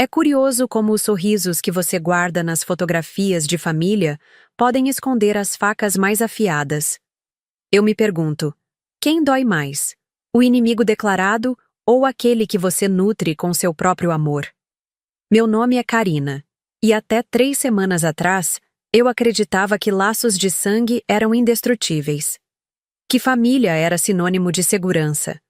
É curioso como os sorrisos que você guarda nas fotografias de família podem esconder as facas mais afiadas. Eu me pergunto, quem dói mais? O inimigo declarado ou aquele que você nutre com seu próprio amor? Meu nome é Karina, e até 3 semanas atrás, eu acreditava que laços de sangue eram indestrutíveis. Que família era sinônimo de segurança.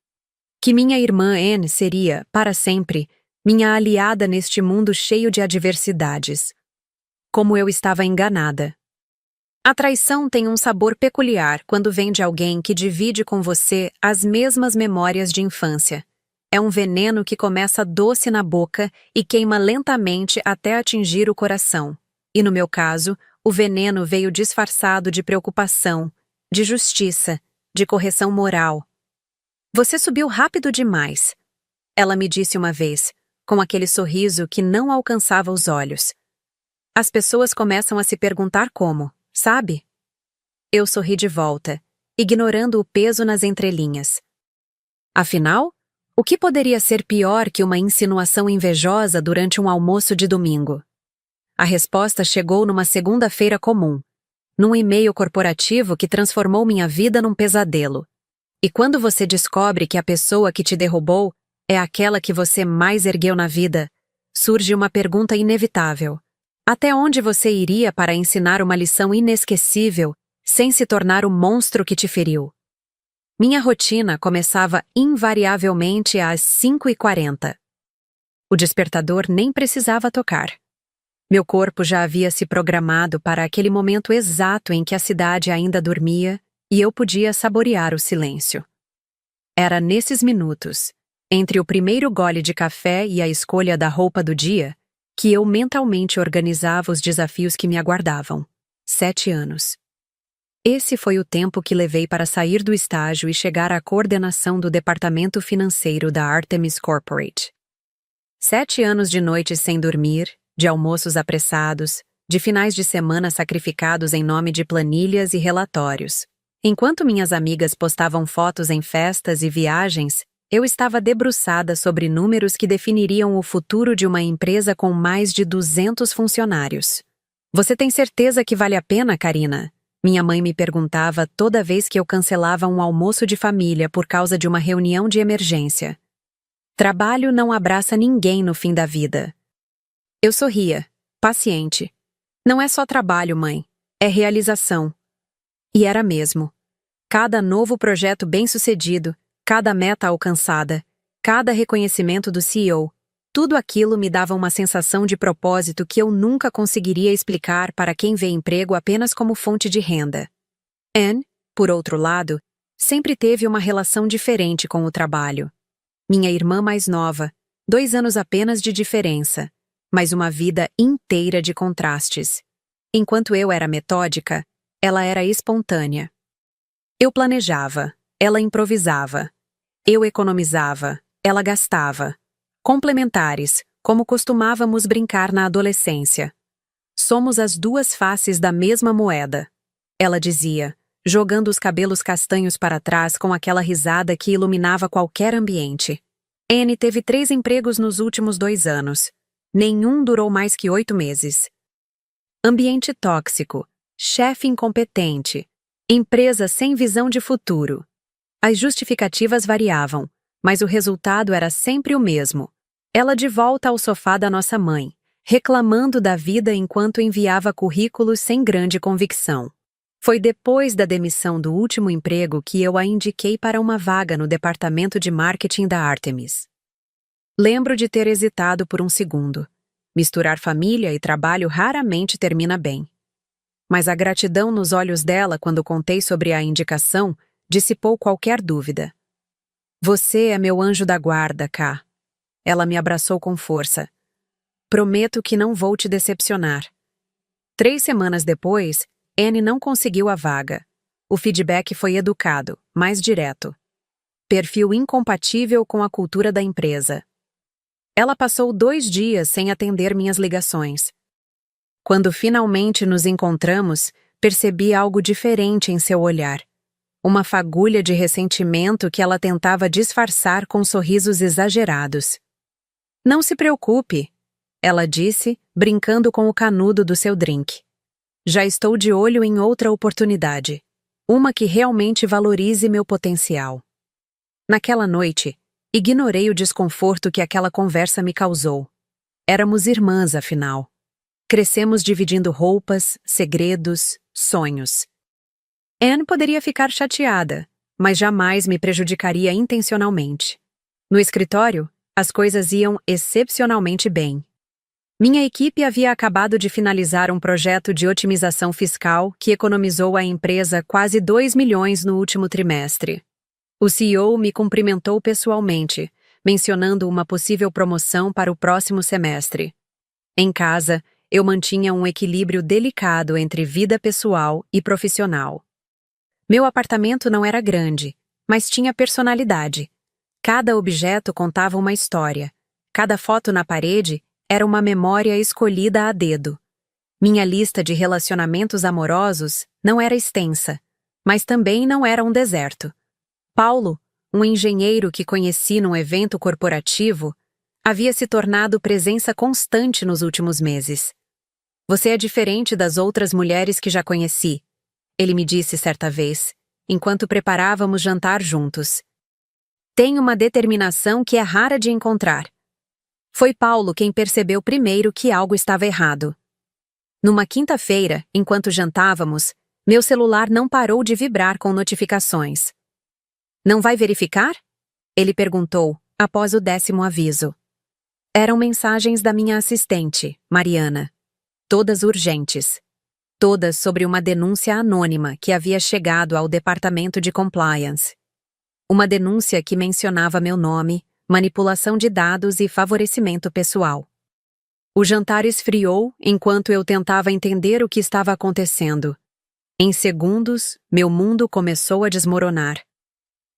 Que minha irmã Anne seria, para sempre, minha aliada neste mundo cheio de adversidades. Como eu estava enganada. A traição tem um sabor peculiar quando vem de alguém que divide com você as mesmas memórias de infância. É um veneno que começa doce na boca e queima lentamente até atingir o coração. E no meu caso, o veneno veio disfarçado de preocupação, de justiça, de correção moral. Você subiu rápido demais, ela me disse uma vez, com aquele sorriso que não alcançava os olhos. As pessoas começam a se perguntar como, sabe? Eu sorri de volta, ignorando o peso nas entrelinhas. Afinal, o que poderia ser pior que uma insinuação invejosa durante um almoço de domingo? A resposta chegou numa segunda-feira comum, num e-mail corporativo que transformou minha vida num pesadelo. E quando você descobre que a pessoa que te derrubou é aquela que você mais ergueu na vida, surge uma pergunta inevitável. Até onde você iria para ensinar uma lição inesquecível sem se tornar o monstro que te feriu? Minha rotina começava invariavelmente às 5h40. O despertador nem precisava tocar. Meu corpo já havia se programado para aquele momento exato em que a cidade ainda dormia e eu podia saborear o silêncio. Era nesses minutos, entre o primeiro gole de café e a escolha da roupa do dia, que eu mentalmente organizava os desafios que me aguardavam. 7 anos. Esse foi o tempo que levei para sair do estágio e chegar à coordenação do departamento financeiro da Artemis Corporate. 7 anos de noites sem dormir, de almoços apressados, de finais de semana sacrificados em nome de planilhas e relatórios. Enquanto minhas amigas postavam fotos em festas e viagens, eu estava debruçada sobre números que definiriam o futuro de uma empresa com mais de 200 funcionários. Você tem certeza que vale a pena, Karina? Minha mãe me perguntava toda vez que eu cancelava um almoço de família por causa de uma reunião de emergência. Trabalho não abraça ninguém no fim da vida. Eu sorria, paciente. Não é só trabalho, mãe. É realização. E era mesmo. Cada novo projeto bem-sucedido, cada meta alcançada, cada reconhecimento do CEO, tudo aquilo me dava uma sensação de propósito que eu nunca conseguiria explicar para quem vê emprego apenas como fonte de renda. Anne, por outro lado, sempre teve uma relação diferente com o trabalho. Minha irmã mais nova, 2 anos apenas de diferença, mas uma vida inteira de contrastes. Enquanto eu era metódica, ela era espontânea. Eu planejava, ela improvisava. Eu economizava, ela gastava. Complementares, como costumávamos brincar na adolescência. Somos as duas faces da mesma moeda, ela dizia, jogando os cabelos castanhos para trás com aquela risada que iluminava qualquer ambiente. Anne teve 3 empregos nos últimos 2 anos. Nenhum durou mais que 8 meses. Ambiente tóxico, chefe incompetente, empresa sem visão de futuro. As justificativas variavam, mas o resultado era sempre o mesmo. Ela de volta ao sofá da nossa mãe, reclamando da vida enquanto enviava currículos sem grande convicção. Foi depois da demissão do último emprego que eu a indiquei para uma vaga no departamento de marketing da Artemis. Lembro de ter hesitado por um segundo. Misturar família e trabalho raramente termina bem. Mas a gratidão nos olhos dela quando contei sobre a indicação dissipou qualquer dúvida. Você é meu anjo da guarda, Ká. Ela me abraçou com força. Prometo que não vou te decepcionar. 3 semanas depois, Anne não conseguiu a vaga. O feedback foi educado, mais direto. Perfil incompatível com a cultura da empresa. Ela passou 2 dias sem atender minhas ligações. Quando finalmente nos encontramos, percebi algo diferente em seu olhar. Uma fagulha de ressentimento que ela tentava disfarçar com sorrisos exagerados. Não se preocupe, ela disse, brincando com o canudo do seu drink. Já estou de olho em outra oportunidade. Uma que realmente valorize meu potencial. Naquela noite, ignorei o desconforto que aquela conversa me causou. Éramos irmãs, afinal. Crescemos dividindo roupas, segredos, sonhos. Anne poderia ficar chateada, mas jamais me prejudicaria intencionalmente. No escritório, as coisas iam excepcionalmente bem. Minha equipe havia acabado de finalizar um projeto de otimização fiscal que economizou à empresa quase 2 milhões no último trimestre. O CEO me cumprimentou pessoalmente, mencionando uma possível promoção para o próximo semestre. Em casa, eu mantinha um equilíbrio delicado entre vida pessoal e profissional. Meu apartamento não era grande, mas tinha personalidade. Cada objeto contava uma história. Cada foto na parede era uma memória escolhida a dedo. Minha lista de relacionamentos amorosos não era extensa, mas também não era um deserto. Paulo, um engenheiro que conheci num evento corporativo, havia se tornado presença constante nos últimos meses. Você é diferente das outras mulheres que já conheci, ele me disse certa vez, enquanto preparávamos jantar juntos. Tem uma determinação que é rara de encontrar. Foi Paulo quem percebeu primeiro que algo estava errado. Numa quinta-feira, enquanto jantávamos, meu celular não parou de vibrar com notificações. Não vai verificar? Ele perguntou, após o 10º aviso. Eram mensagens da minha assistente, Mariana. Todas urgentes. Todas sobre uma denúncia anônima que havia chegado ao departamento de compliance. Uma denúncia que mencionava meu nome, manipulação de dados e favorecimento pessoal. O jantar esfriou enquanto eu tentava entender o que estava acontecendo. Em segundos, meu mundo começou a desmoronar.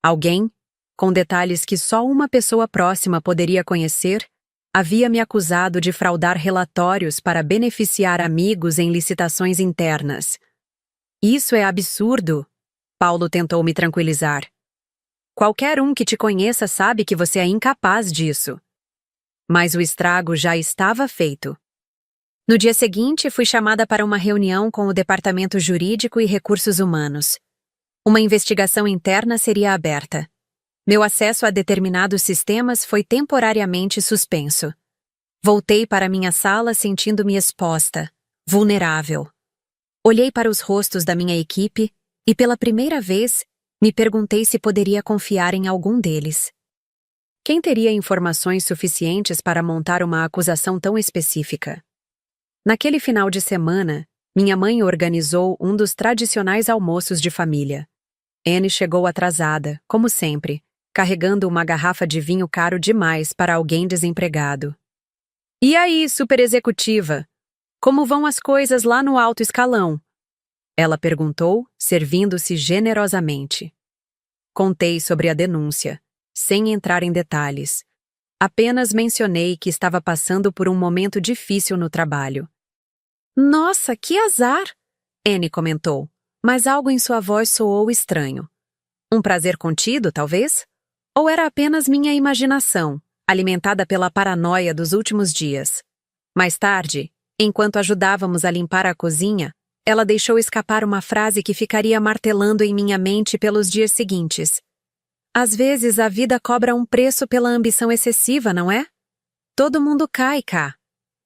Alguém, com detalhes que só uma pessoa próxima poderia conhecer, havia me acusado de fraudar relatórios para beneficiar amigos em licitações internas. Isso é absurdo, Paulo tentou me tranquilizar. Qualquer um que te conheça sabe que você é incapaz disso. Mas o estrago já estava feito. No dia seguinte, fui chamada para uma reunião com o Departamento Jurídico e Recursos Humanos. Uma investigação interna seria aberta. Meu acesso a determinados sistemas foi temporariamente suspenso. Voltei para minha sala sentindo-me exposta, vulnerável. Olhei para os rostos da minha equipe e, pela primeira vez, me perguntei se poderia confiar em algum deles. Quem teria informações suficientes para montar uma acusação tão específica? Naquele final de semana, minha mãe organizou um dos tradicionais almoços de família. Anne chegou atrasada, como sempre, carregando uma garrafa de vinho caro demais para alguém desempregado. E aí, superexecutiva? Como vão as coisas lá no alto escalão? Ela perguntou, servindo-se generosamente. Contei sobre a denúncia, sem entrar em detalhes. Apenas mencionei que estava passando por um momento difícil no trabalho. Nossa, que azar! Anne comentou, mas algo em sua voz soou estranho. Um prazer contido, talvez? Ou era apenas minha imaginação, alimentada pela paranoia dos últimos dias? Mais tarde, enquanto ajudávamos a limpar a cozinha, ela deixou escapar uma frase que ficaria martelando em minha mente pelos dias seguintes. Às vezes a vida cobra um preço pela ambição excessiva, não é? Todo mundo cai cá.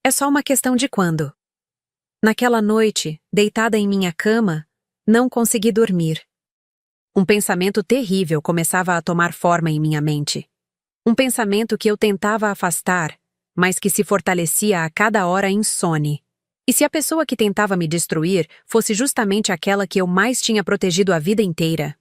É só uma questão de quando. Naquela noite, deitada em minha cama, não consegui dormir. Um pensamento terrível começava a tomar forma em minha mente. Um pensamento que eu tentava afastar, mas que se fortalecia a cada hora insone. E se a pessoa que tentava me destruir fosse justamente aquela que eu mais tinha protegido a vida inteira?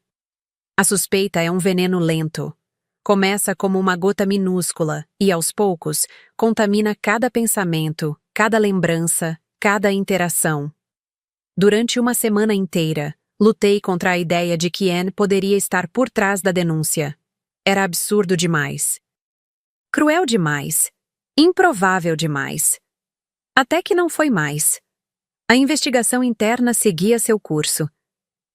A suspeita é um veneno lento. Começa como uma gota minúscula e, aos poucos, contamina cada pensamento, cada lembrança, cada interação. Durante uma semana inteira, lutei contra a ideia de que Anne poderia estar por trás da denúncia. Era absurdo demais. Cruel demais. Improvável demais. Até que não foi mais. A investigação interna seguia seu curso.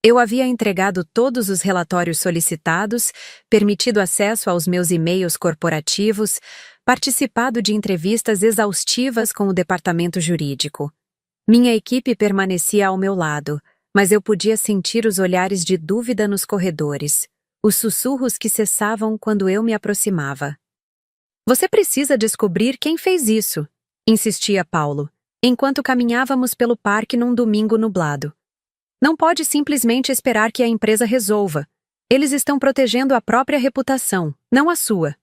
Eu havia entregado todos os relatórios solicitados, permitido acesso aos meus e-mails corporativos, participado de entrevistas exaustivas com o departamento jurídico. Minha equipe permanecia ao meu lado, mas eu podia sentir os olhares de dúvida nos corredores, os sussurros que cessavam quando eu me aproximava. Você precisa descobrir quem fez isso, insistia Paulo, enquanto caminhávamos pelo parque num domingo nublado. Não pode simplesmente esperar que a empresa resolva. Eles estão protegendo a própria reputação, não a sua.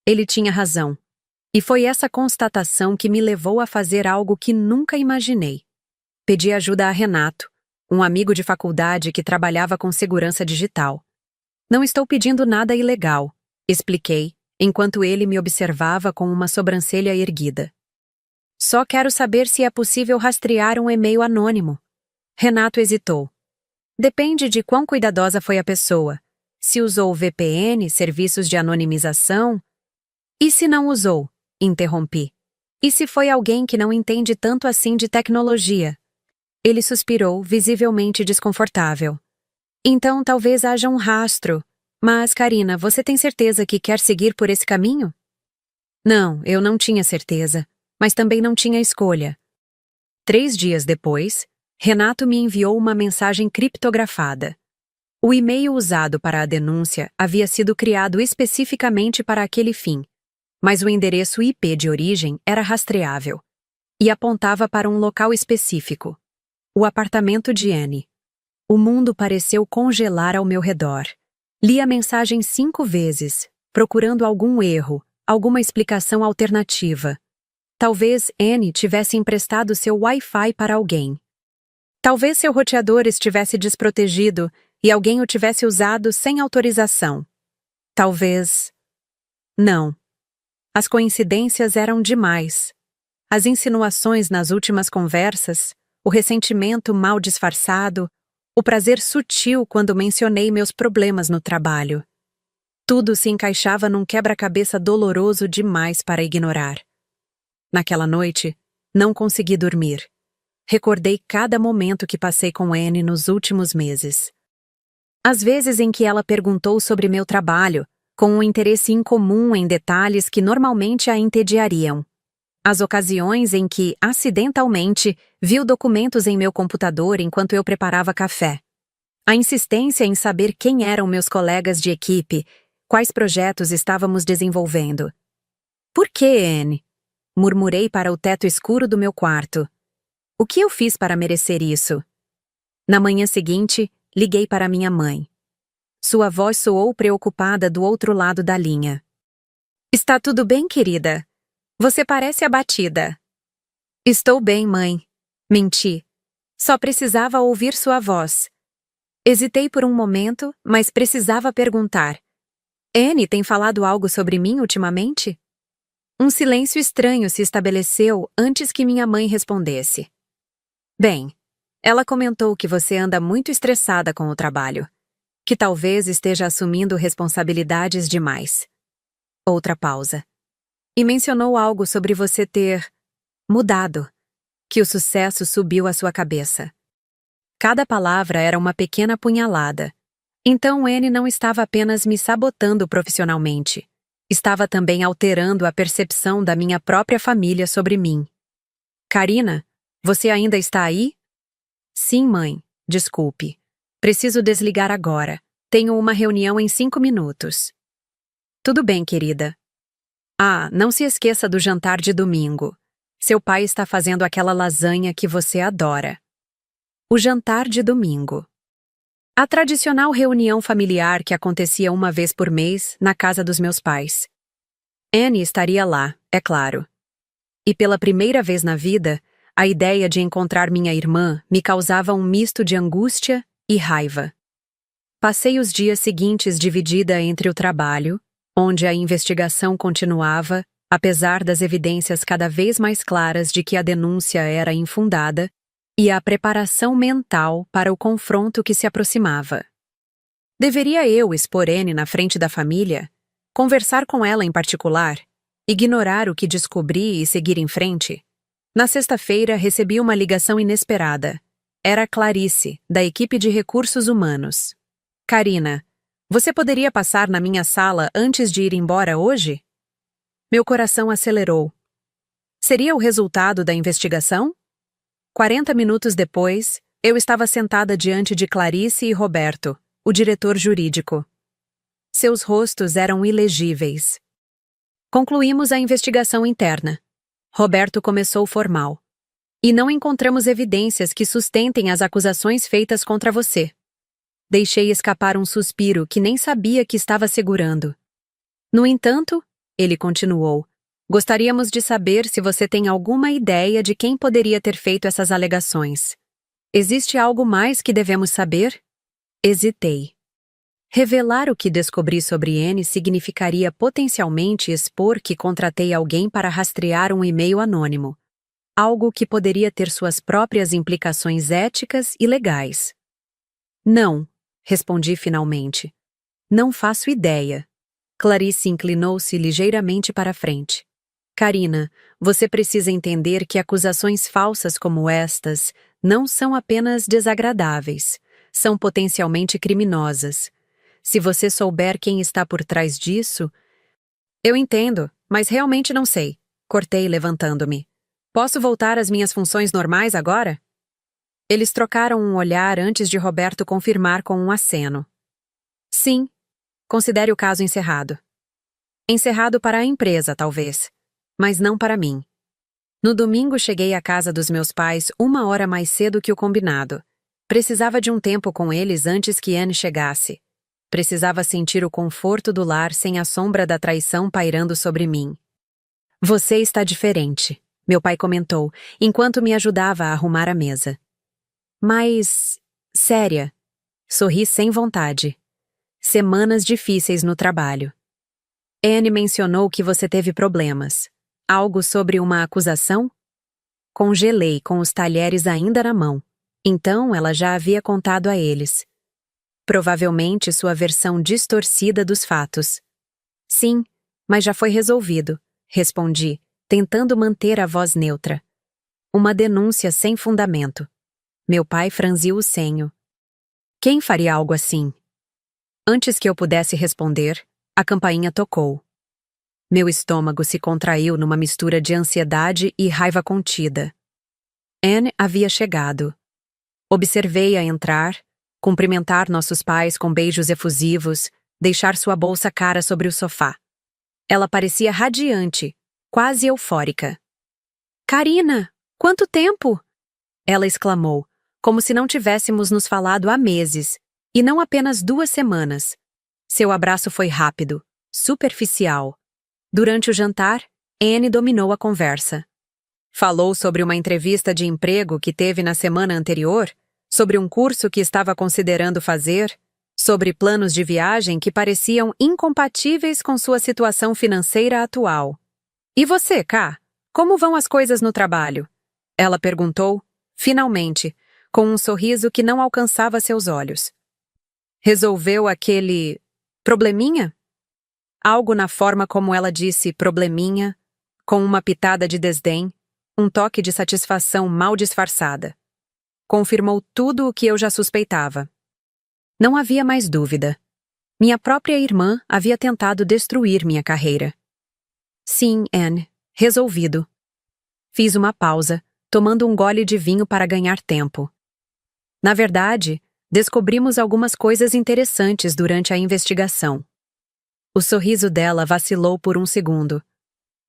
Ele tinha razão. E foi essa constatação que me levou a fazer algo que nunca imaginei. Pedi ajuda a Renato, um amigo de faculdade que trabalhava com segurança digital. Não estou pedindo nada ilegal, expliquei, enquanto ele me observava com uma sobrancelha erguida. Só quero saber se é possível rastrear um e-mail anônimo. Renato hesitou. Depende de quão cuidadosa foi a pessoa. Se usou VPN, serviços de anonimização... E se não usou? Interrompi. E se foi alguém que não entende tanto assim de tecnologia? Ele suspirou, visivelmente desconfortável. Então talvez haja um rastro. Mas, Karina, você tem certeza que quer seguir por esse caminho? Não, eu não tinha certeza, mas também não tinha escolha. 3 dias depois, Renato me enviou uma mensagem criptografada. O e-mail usado para a denúncia havia sido criado especificamente para aquele fim, mas o endereço IP de origem era rastreável e apontava para um local específico, o apartamento de Anne. O mundo pareceu congelar ao meu redor. Li a mensagem 5 vezes, procurando algum erro, alguma explicação alternativa. Talvez Anne tivesse emprestado seu Wi-Fi para alguém. Talvez seu roteador estivesse desprotegido e alguém o tivesse usado sem autorização. Talvez... Não. As coincidências eram demais. As insinuações nas últimas conversas, o ressentimento mal disfarçado, o prazer sutil quando mencionei meus problemas no trabalho. Tudo se encaixava num quebra-cabeça doloroso demais para ignorar. Naquela noite, não consegui dormir. Recordei cada momento que passei com Anne nos últimos meses. As vezes em que ela perguntou sobre meu trabalho, com um interesse incomum em detalhes que normalmente a entediariam. As ocasiões em que, acidentalmente, viu documentos em meu computador enquanto eu preparava café. A insistência em saber quem eram meus colegas de equipe, quais projetos estávamos desenvolvendo. Por que, Anne? Murmurei para o teto escuro do meu quarto. O que eu fiz para merecer isso? Na manhã seguinte, liguei para minha mãe. Sua voz soou preocupada do outro lado da linha. Está tudo bem, querida? Você parece abatida. Estou bem, mãe. Menti. Só precisava ouvir sua voz. Hesitei por um momento, mas precisava perguntar. Anne tem falado algo sobre mim ultimamente? Um silêncio estranho se estabeleceu antes que minha mãe respondesse. Bem, ela comentou que você anda muito estressada com o trabalho, que talvez esteja assumindo responsabilidades demais. Outra pausa. E mencionou algo sobre você ter mudado, que o sucesso subiu à sua cabeça. Cada palavra era uma pequena punhalada. Então Anne não estava apenas me sabotando profissionalmente, estava também alterando a percepção da minha própria família sobre mim. Karina, você ainda está aí? Sim, mãe. Desculpe. Preciso desligar agora. Tenho uma reunião em 5 minutos. Tudo bem, querida. Ah, não se esqueça do jantar de domingo. Seu pai está fazendo aquela lasanha que você adora. O jantar de domingo. A tradicional reunião familiar que acontecia uma vez por mês na casa dos meus pais. Anne estaria lá, é claro. E pela primeira vez na vida, a ideia de encontrar minha irmã me causava um misto de angústia e raiva. Passei os dias seguintes dividida entre o trabalho, onde a investigação continuava, apesar das evidências cada vez mais claras de que a denúncia era infundada, e a preparação mental para o confronto que se aproximava. Deveria eu expor Anne na frente da família? Conversar com ela em particular? Ignorar o que descobri e seguir em frente? Na sexta-feira, recebi uma ligação inesperada. Era Clarice, da equipe de recursos humanos. Karina, você poderia passar na minha sala antes de ir embora hoje? Meu coração acelerou. Seria o resultado da investigação? 40 minutos depois, eu estava sentada diante de Clarice e Roberto, o diretor jurídico. Seus rostos eram ilegíveis. Concluímos a investigação interna. Roberto começou formal. E não encontramos evidências que sustentem as acusações feitas contra você. Deixei escapar um suspiro que nem sabia que estava segurando. No entanto, ele continuou, gostaríamos de saber se você tem alguma ideia de quem poderia ter feito essas alegações. Existe algo mais que devemos saber? Hesitei. Revelar o que descobri sobre Anne significaria potencialmente expor que contratei alguém para rastrear um e-mail anônimo. Algo que poderia ter suas próprias implicações éticas e legais. Não, respondi finalmente. Não faço ideia. Clarice inclinou-se ligeiramente para a frente. Karina, você precisa entender que acusações falsas como estas não são apenas desagradáveis, são potencialmente criminosas. Se você souber quem está por trás disso... Eu entendo, mas realmente não sei. Cortei levantando-me. Posso voltar às minhas funções normais agora? Eles trocaram um olhar antes de Roberto confirmar com um aceno. Sim. Considere o caso encerrado. Encerrado para a empresa, talvez. Mas não para mim. No domingo cheguei à casa dos meus pais 1 hora mais cedo que o combinado. Precisava de um tempo com eles antes que Anne chegasse. Precisava sentir o conforto do lar sem a sombra da traição pairando sobre mim. Você está diferente, meu pai comentou, enquanto me ajudava a arrumar a mesa. Mas... séria. Sorri sem vontade. Semanas difíceis no trabalho. Anne mencionou que você teve problemas. Algo sobre uma acusação? Congelei com os talheres ainda na mão. Então ela já havia contado a eles. Provavelmente sua versão distorcida dos fatos. Sim, mas já foi resolvido, respondi, tentando manter a voz neutra. Uma denúncia sem fundamento. Meu pai franziu o senho. Quem faria algo assim? Antes que eu pudesse responder, a campainha tocou. Meu estômago se contraiu numa mistura de ansiedade e raiva contida. Anne havia chegado. Observei-a entrar, cumprimentar nossos pais com beijos efusivos, deixar sua bolsa cara sobre o sofá. Ela parecia radiante, quase eufórica. Karina, quanto tempo! Ela exclamou, como se não tivéssemos nos falado há meses, e não apenas 2 semanas. Seu abraço foi rápido, superficial. Durante o jantar, Anne dominou a conversa. Falou sobre uma entrevista de emprego que teve na semana anterior, sobre um curso que estava considerando fazer, sobre planos de viagem que pareciam incompatíveis com sua situação financeira atual. E você, Ká? Como vão as coisas no trabalho? Ela perguntou, finalmente, com um sorriso que não alcançava seus olhos. Resolveu aquele... probleminha? Algo na forma como ela disse probleminha, com uma pitada de desdém, um toque de satisfação mal disfarçada. Confirmou tudo o que eu já suspeitava. Não havia mais dúvida. Minha própria irmã havia tentado destruir minha carreira. Sim, Anne, resolvido. Fiz uma pausa, tomando um gole de vinho para ganhar tempo. Na verdade, descobrimos algumas coisas interessantes durante a investigação. O sorriso dela vacilou por um segundo.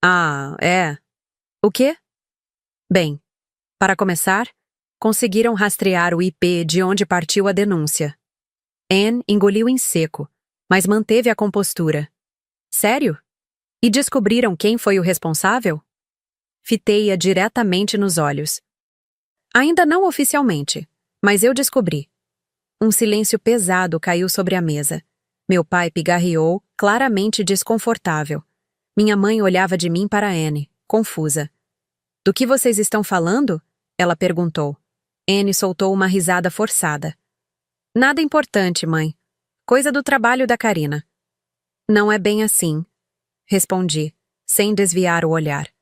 Ah, é? O quê? Bem, para começar, conseguiram rastrear o IP de onde partiu a denúncia. Anne engoliu em seco, mas manteve a compostura. Sério? E descobriram quem foi o responsável? Fitei-a diretamente nos olhos. Ainda não oficialmente, mas eu descobri. Um silêncio pesado caiu sobre a mesa. Meu pai pigarreou, claramente desconfortável. Minha mãe olhava de mim para Anne, confusa. Do que vocês estão falando? Ela perguntou. Anne soltou uma risada forçada. Nada importante, mãe. Coisa do trabalho da Karina. Não é bem assim, respondi, sem desviar o olhar.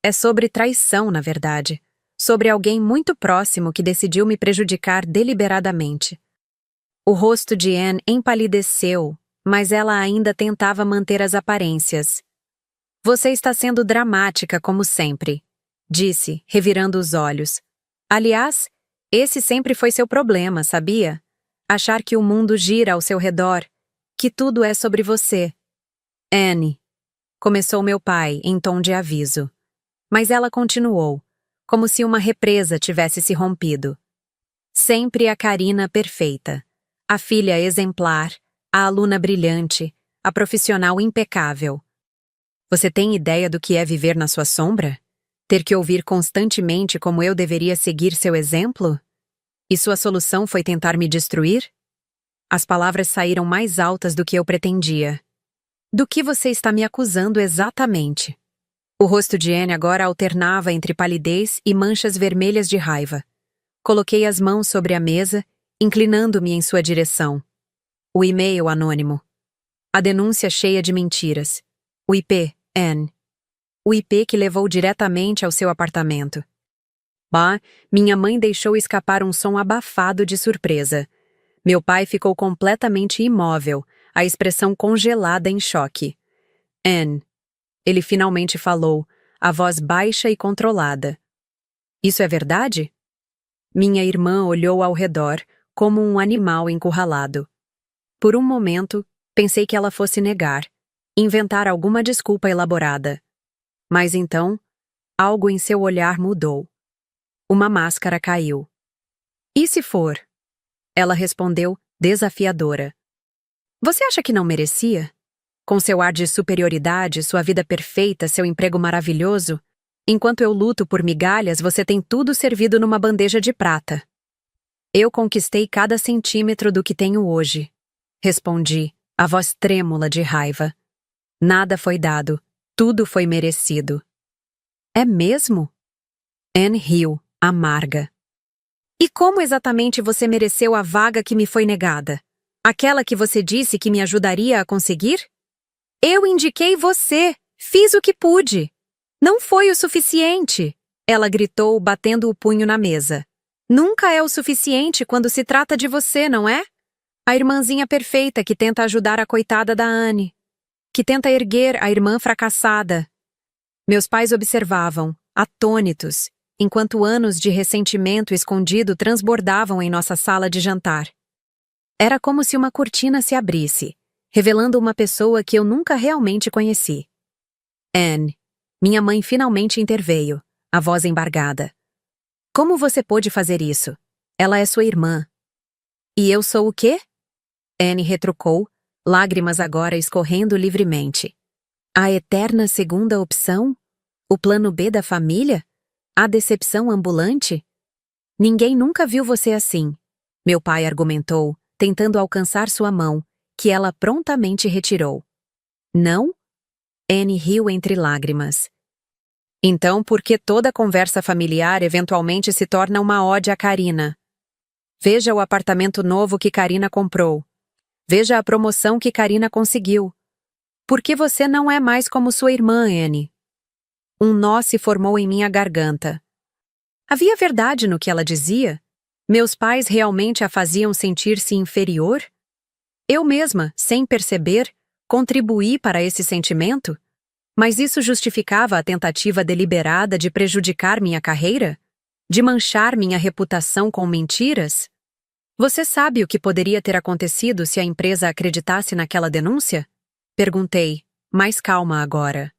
É sobre traição, na verdade. Sobre alguém muito próximo que decidiu me prejudicar deliberadamente. O rosto de Anne empalideceu, mas ela ainda tentava manter as aparências. Você está sendo dramática, como sempre, disse, revirando os olhos. Aliás, esse sempre foi seu problema, sabia? Achar que o mundo gira ao seu redor, que tudo é sobre você. Anne, começou meu pai em tom de aviso. Mas ela continuou, como se uma represa tivesse se rompido. Sempre a Karina perfeita, a filha exemplar, a aluna brilhante, a profissional impecável. Você tem ideia do que é viver na sua sombra? Ter que ouvir constantemente como eu deveria seguir seu exemplo? E sua solução foi tentar me destruir? As palavras saíram mais altas do que eu pretendia. Do que você está me acusando exatamente? O rosto de Anne agora alternava entre palidez e manchas vermelhas de raiva. Coloquei as mãos sobre a mesa, inclinando-me em sua direção. O e-mail anônimo. A denúncia cheia de mentiras. O IP, Anne. O IP que levou diretamente ao seu apartamento. Bah, minha mãe deixou escapar um som abafado de surpresa. Meu pai ficou completamente imóvel, a expressão congelada em choque. Anne. Ele finalmente falou, a voz baixa e controlada. Isso é verdade? Minha irmã olhou ao redor, como um animal encurralado. Por um momento, pensei que ela fosse negar, inventar alguma desculpa elaborada. Mas então, algo em seu olhar mudou. Uma máscara caiu. E se for? Ela respondeu, desafiadora. Você acha que não merecia? Com seu ar de superioridade, sua vida perfeita, seu emprego maravilhoso, enquanto eu luto por migalhas, você tem tudo servido numa bandeja de prata. Eu conquistei cada centímetro do que tenho hoje. Respondi, a voz trêmula de raiva. Nada foi dado, tudo foi merecido. É mesmo? Anne riu, amarga. E como exatamente você mereceu a vaga que me foi negada? Aquela que você disse que me ajudaria a conseguir? Eu indiquei você, fiz o que pude. Não foi o suficiente, ela gritou, batendo o punho na mesa. Nunca é o suficiente quando se trata de você, não é? A irmãzinha perfeita que tenta ajudar a coitada da Anne, que tenta erguer a irmã fracassada. Meus pais observavam, atônitos, enquanto anos de ressentimento escondido transbordavam em nossa sala de jantar. Era como se uma cortina se abrisse, revelando uma pessoa que eu nunca realmente conheci. Anne, minha mãe finalmente interveio, a voz embargada. Como você pôde fazer isso? Ela é sua irmã. E eu sou o quê? Anne retrucou, lágrimas agora escorrendo livremente. A eterna segunda opção? O plano B da família? A decepção ambulante? Ninguém nunca viu você assim, meu pai argumentou, tentando alcançar sua mão, que ela prontamente retirou. Não? Anne riu entre lágrimas. Então, por que toda conversa familiar eventualmente se torna uma ode a Karina? Veja o apartamento novo que Karina comprou. Veja a promoção que Karina conseguiu. Por que você não é mais como sua irmã, Anne? Um nó se formou em minha garganta. Havia verdade no que ela dizia? Meus pais realmente a faziam sentir-se inferior? Eu mesma, sem perceber, contribuí para esse sentimento? Mas isso justificava a tentativa deliberada de prejudicar minha carreira? De manchar minha reputação com mentiras? Você sabe o que poderia ter acontecido se a empresa acreditasse naquela denúncia? Perguntei, mais calma agora.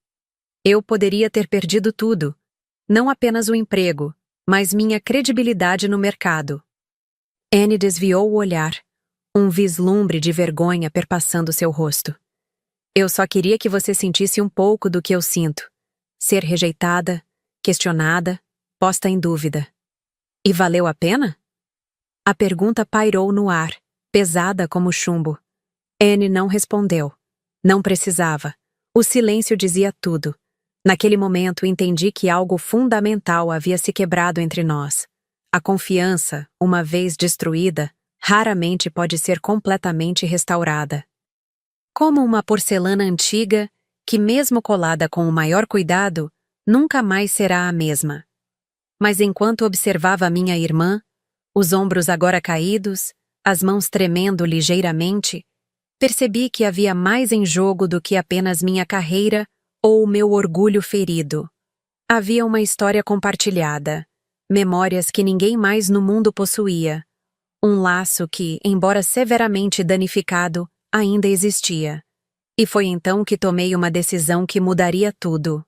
Eu poderia ter perdido tudo. Não apenas o emprego, mas minha credibilidade no mercado. Anne desviou o olhar, um vislumbre de vergonha perpassando seu rosto. Eu só queria que você sentisse um pouco do que eu sinto. Ser rejeitada, questionada, posta em dúvida. E valeu a pena? A pergunta pairou no ar, pesada como chumbo. Anne não respondeu. Não precisava. O silêncio dizia tudo. Naquele momento entendi que algo fundamental havia se quebrado entre nós. A confiança, uma vez destruída, raramente pode ser completamente restaurada. Como uma porcelana antiga, que mesmo colada com o maior cuidado, nunca mais será a mesma. Mas enquanto observava minha irmã, os ombros agora caídos, as mãos tremendo ligeiramente, percebi que havia mais em jogo do que apenas minha carreira ou o meu orgulho ferido. Havia uma história compartilhada, memórias que ninguém mais no mundo possuía, um laço que, embora severamente danificado, ainda existia. E foi então que tomei uma decisão que mudaria tudo.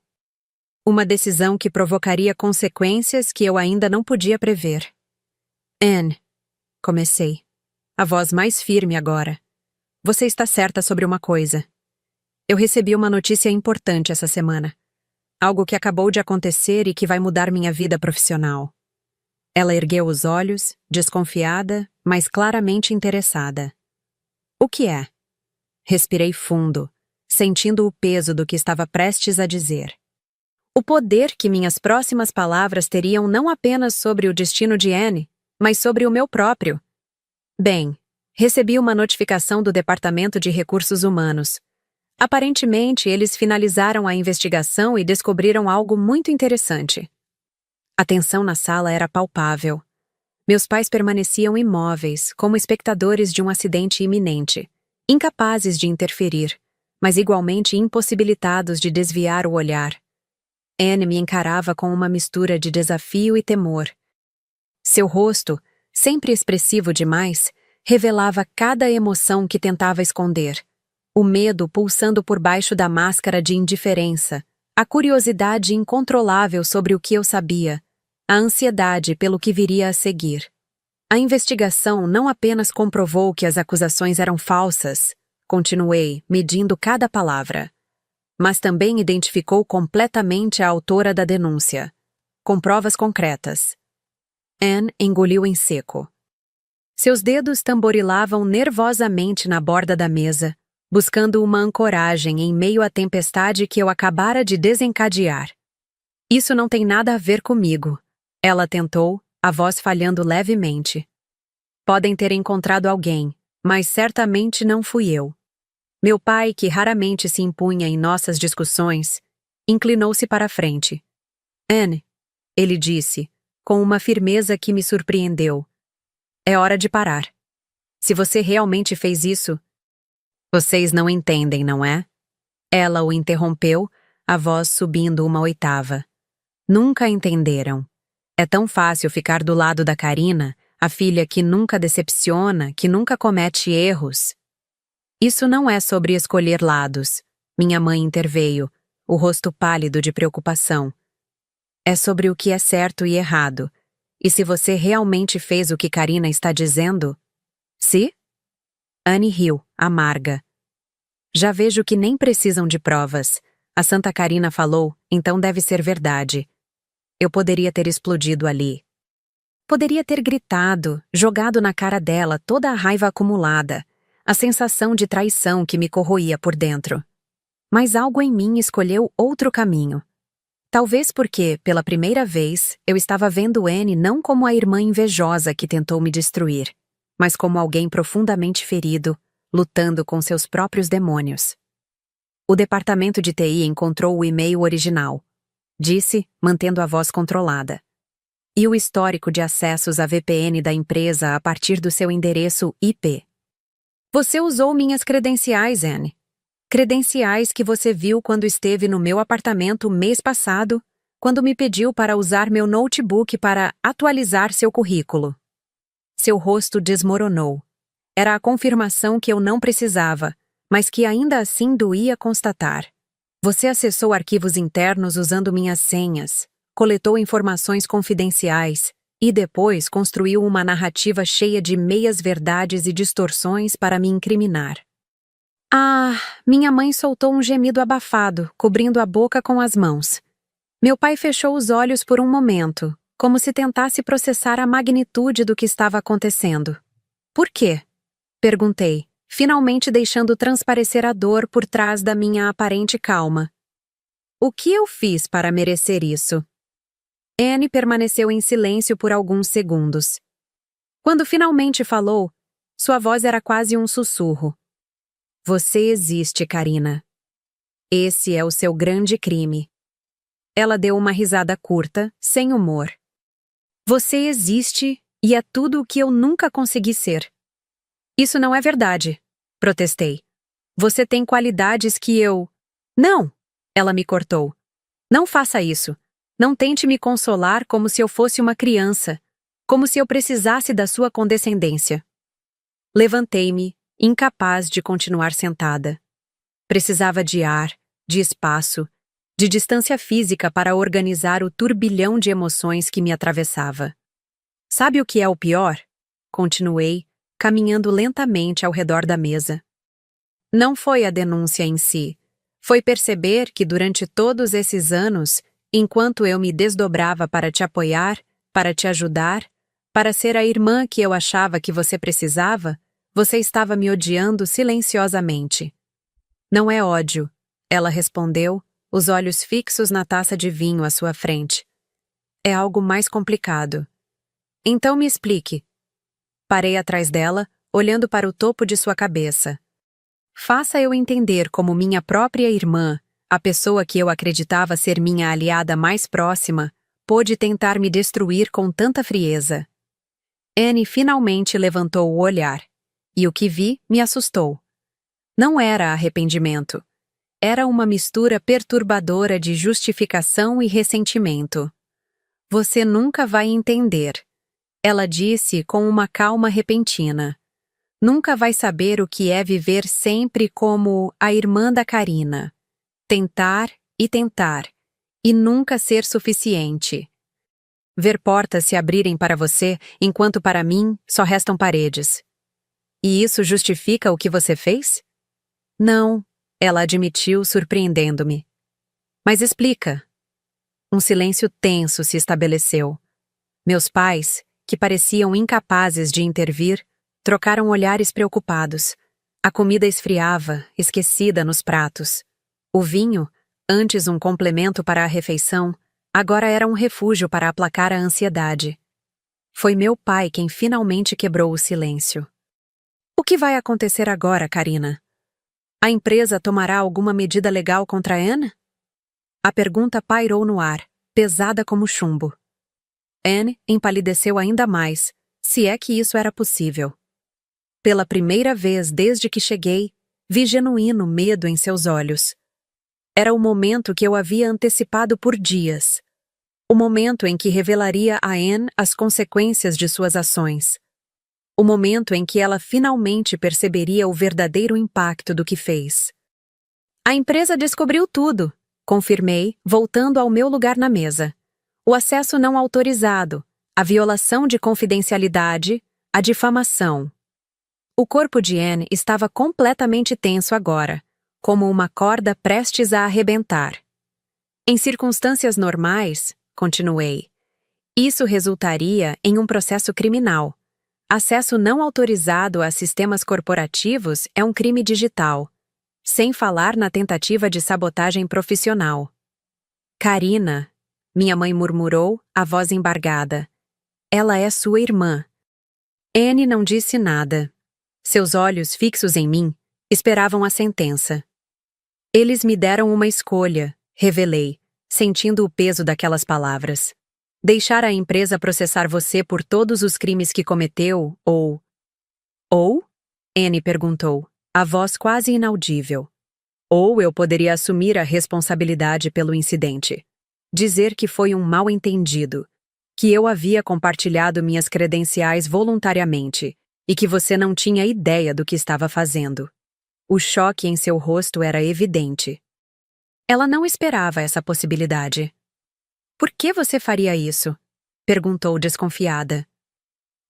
Uma decisão que provocaria consequências que eu ainda não podia prever. Anne, comecei. A voz mais firme agora. Você está certa sobre uma coisa. Eu recebi uma notícia importante essa semana. Algo que acabou de acontecer e que vai mudar minha vida profissional. Ela ergueu os olhos, desconfiada, mas claramente interessada. O que é? Respirei fundo, sentindo o peso do que estava prestes a dizer. O poder que minhas próximas palavras teriam não apenas sobre o destino de Anne, mas sobre o meu próprio. Bem, recebi uma notificação do Departamento de Recursos Humanos. Aparentemente, eles finalizaram a investigação e descobriram algo muito interessante. A tensão na sala era palpável. Meus pais permaneciam imóveis, como espectadores de um acidente iminente, incapazes de interferir, mas igualmente impossibilitados de desviar o olhar. Anne me encarava com uma mistura de desafio e temor. Seu rosto, sempre expressivo demais, revelava cada emoção que tentava esconder. O medo pulsando por baixo da máscara de indiferença, a curiosidade incontrolável sobre o que eu sabia, a ansiedade pelo que viria a seguir. A investigação não apenas comprovou que as acusações eram falsas, continuei, medindo cada palavra, mas também identificou completamente a autora da denúncia, com provas concretas. Anne engoliu em seco. Seus dedos tamborilavam nervosamente na borda da mesa, buscando uma ancoragem em meio à tempestade que eu acabara de desencadear. Isso não tem nada a ver comigo, ela tentou, a voz falhando levemente. Podem ter encontrado alguém, mas certamente não fui eu. Meu pai, que raramente se impunha em nossas discussões, inclinou-se para a frente. Anne, ele disse, com uma firmeza que me surpreendeu. É hora de parar. Se você realmente fez isso... Vocês não entendem, não é? Ela o interrompeu, a voz subindo uma oitava. Nunca entenderam. É tão fácil ficar do lado da Karina, a filha que nunca decepciona, que nunca comete erros. Isso não é sobre escolher lados. Minha mãe interveio, o rosto pálido de preocupação. É sobre o que é certo e errado. E se você realmente fez o que Karina está dizendo? Se? Anne riu, amarga. Já vejo que nem precisam de provas. A Santa Karina falou, então deve ser verdade. Eu poderia ter explodido ali. Poderia ter gritado, jogado na cara dela toda a raiva acumulada, a sensação de traição que me corroía por dentro. Mas algo em mim escolheu outro caminho. Talvez porque, pela primeira vez, eu estava vendo Anne não como a irmã invejosa que tentou me destruir, mas como alguém profundamente ferido, lutando com seus próprios demônios. O departamento de TI encontrou o e-mail original, disse, mantendo a voz controlada. E o histórico de acessos à VPN da empresa a partir do seu endereço IP. Você usou minhas credenciais, Anne. Credenciais que você viu quando esteve no meu apartamento mês passado, quando me pediu para usar meu notebook para atualizar seu currículo. Seu rosto desmoronou. Era a confirmação que eu não precisava, mas que ainda assim doía constatar. Você acessou arquivos internos usando minhas senhas, coletou informações confidenciais e depois construiu uma narrativa cheia de meias-verdades e distorções para me incriminar. Ah, minha mãe soltou um gemido abafado, cobrindo a boca com as mãos. Meu pai fechou os olhos por um momento, como se tentasse processar a magnitude do que estava acontecendo. Por quê? Perguntei, finalmente deixando transparecer a dor por trás da minha aparente calma. O que eu fiz para merecer isso? Anne permaneceu em silêncio por alguns segundos. Quando finalmente falou, sua voz era quase um sussurro. Você existe, Karina. Esse é o seu grande crime. Ela deu uma risada curta, sem humor. Você existe e é tudo o que eu nunca consegui ser. Isso não é verdade, protestei. Você tem qualidades que eu... Não! Ela me cortou. Não faça isso. Não tente me consolar como se eu fosse uma criança, como se eu precisasse da sua condescendência. Levantei-me, incapaz de continuar sentada. Precisava de ar, de espaço, de distância física para organizar o turbilhão de emoções que me atravessava. Sabe o que é o pior? Continuei, caminhando lentamente ao redor da mesa. Não foi a denúncia em si. Foi perceber que durante todos esses anos, enquanto eu me desdobrava para te apoiar, para te ajudar, para ser a irmã que eu achava que você precisava, você estava me odiando silenciosamente. Não é ódio, ela respondeu, os olhos fixos na taça de vinho à sua frente. É algo mais complicado. Então me explique. Parei atrás dela, olhando para o topo de sua cabeça. Faça eu entender como minha própria irmã, a pessoa que eu acreditava ser minha aliada mais próxima, pôde tentar me destruir com tanta frieza. Anne finalmente levantou o olhar, e o que vi me assustou. Não era arrependimento. Era uma mistura perturbadora de justificação e ressentimento. Você nunca vai entender, ela disse com uma calma repentina. Nunca vai saber o que é viver sempre como a irmã da Karina. Tentar, e nunca ser suficiente. Ver portas se abrirem para você, enquanto para mim só restam paredes. E isso justifica o que você fez? Não, ela admitiu, surpreendendo-me. Mas explica. Um silêncio tenso se estabeleceu. Meus pais, que pareciam incapazes de intervir, trocaram olhares preocupados. A comida esfriava, esquecida nos pratos. O vinho, antes um complemento para a refeição, agora era um refúgio para aplacar a ansiedade. Foi meu pai quem finalmente quebrou o silêncio. O que vai acontecer agora, Karina? A empresa tomará alguma medida legal contra Anne? A pergunta pairou no ar, pesada como chumbo. Anne empalideceu ainda mais, se é que isso era possível. Pela primeira vez desde que cheguei, vi genuíno medo em seus olhos. Era o momento que eu havia antecipado por dias. O momento em que revelaria a Anne as consequências de suas ações. O momento em que ela finalmente perceberia o verdadeiro impacto do que fez. A empresa descobriu tudo, confirmei, voltando ao meu lugar na mesa. O acesso não autorizado, a violação de confidencialidade, a difamação. O corpo de Anne estava completamente tenso agora, como uma corda prestes a arrebentar. Em circunstâncias normais, continuei, isso resultaria em um processo criminal. Acesso não autorizado a sistemas corporativos é um crime digital, sem falar na tentativa de sabotagem profissional. Karina, minha mãe murmurou, a voz embargada. Ela é sua irmã. Anne não disse nada. Seus olhos fixos em mim esperavam a sentença. Eles me deram uma escolha, revelei, sentindo o peso daquelas palavras. Deixar a empresa processar você por todos os crimes que cometeu, ou... Ou? Anne perguntou, a voz quase inaudível. Ou eu poderia assumir a responsabilidade pelo incidente. Dizer que foi um mal-entendido, que eu havia compartilhado minhas credenciais voluntariamente, e que você não tinha ideia do que estava fazendo. O choque em seu rosto era evidente. Ela não esperava essa possibilidade. Por que você faria isso? Perguntou desconfiada.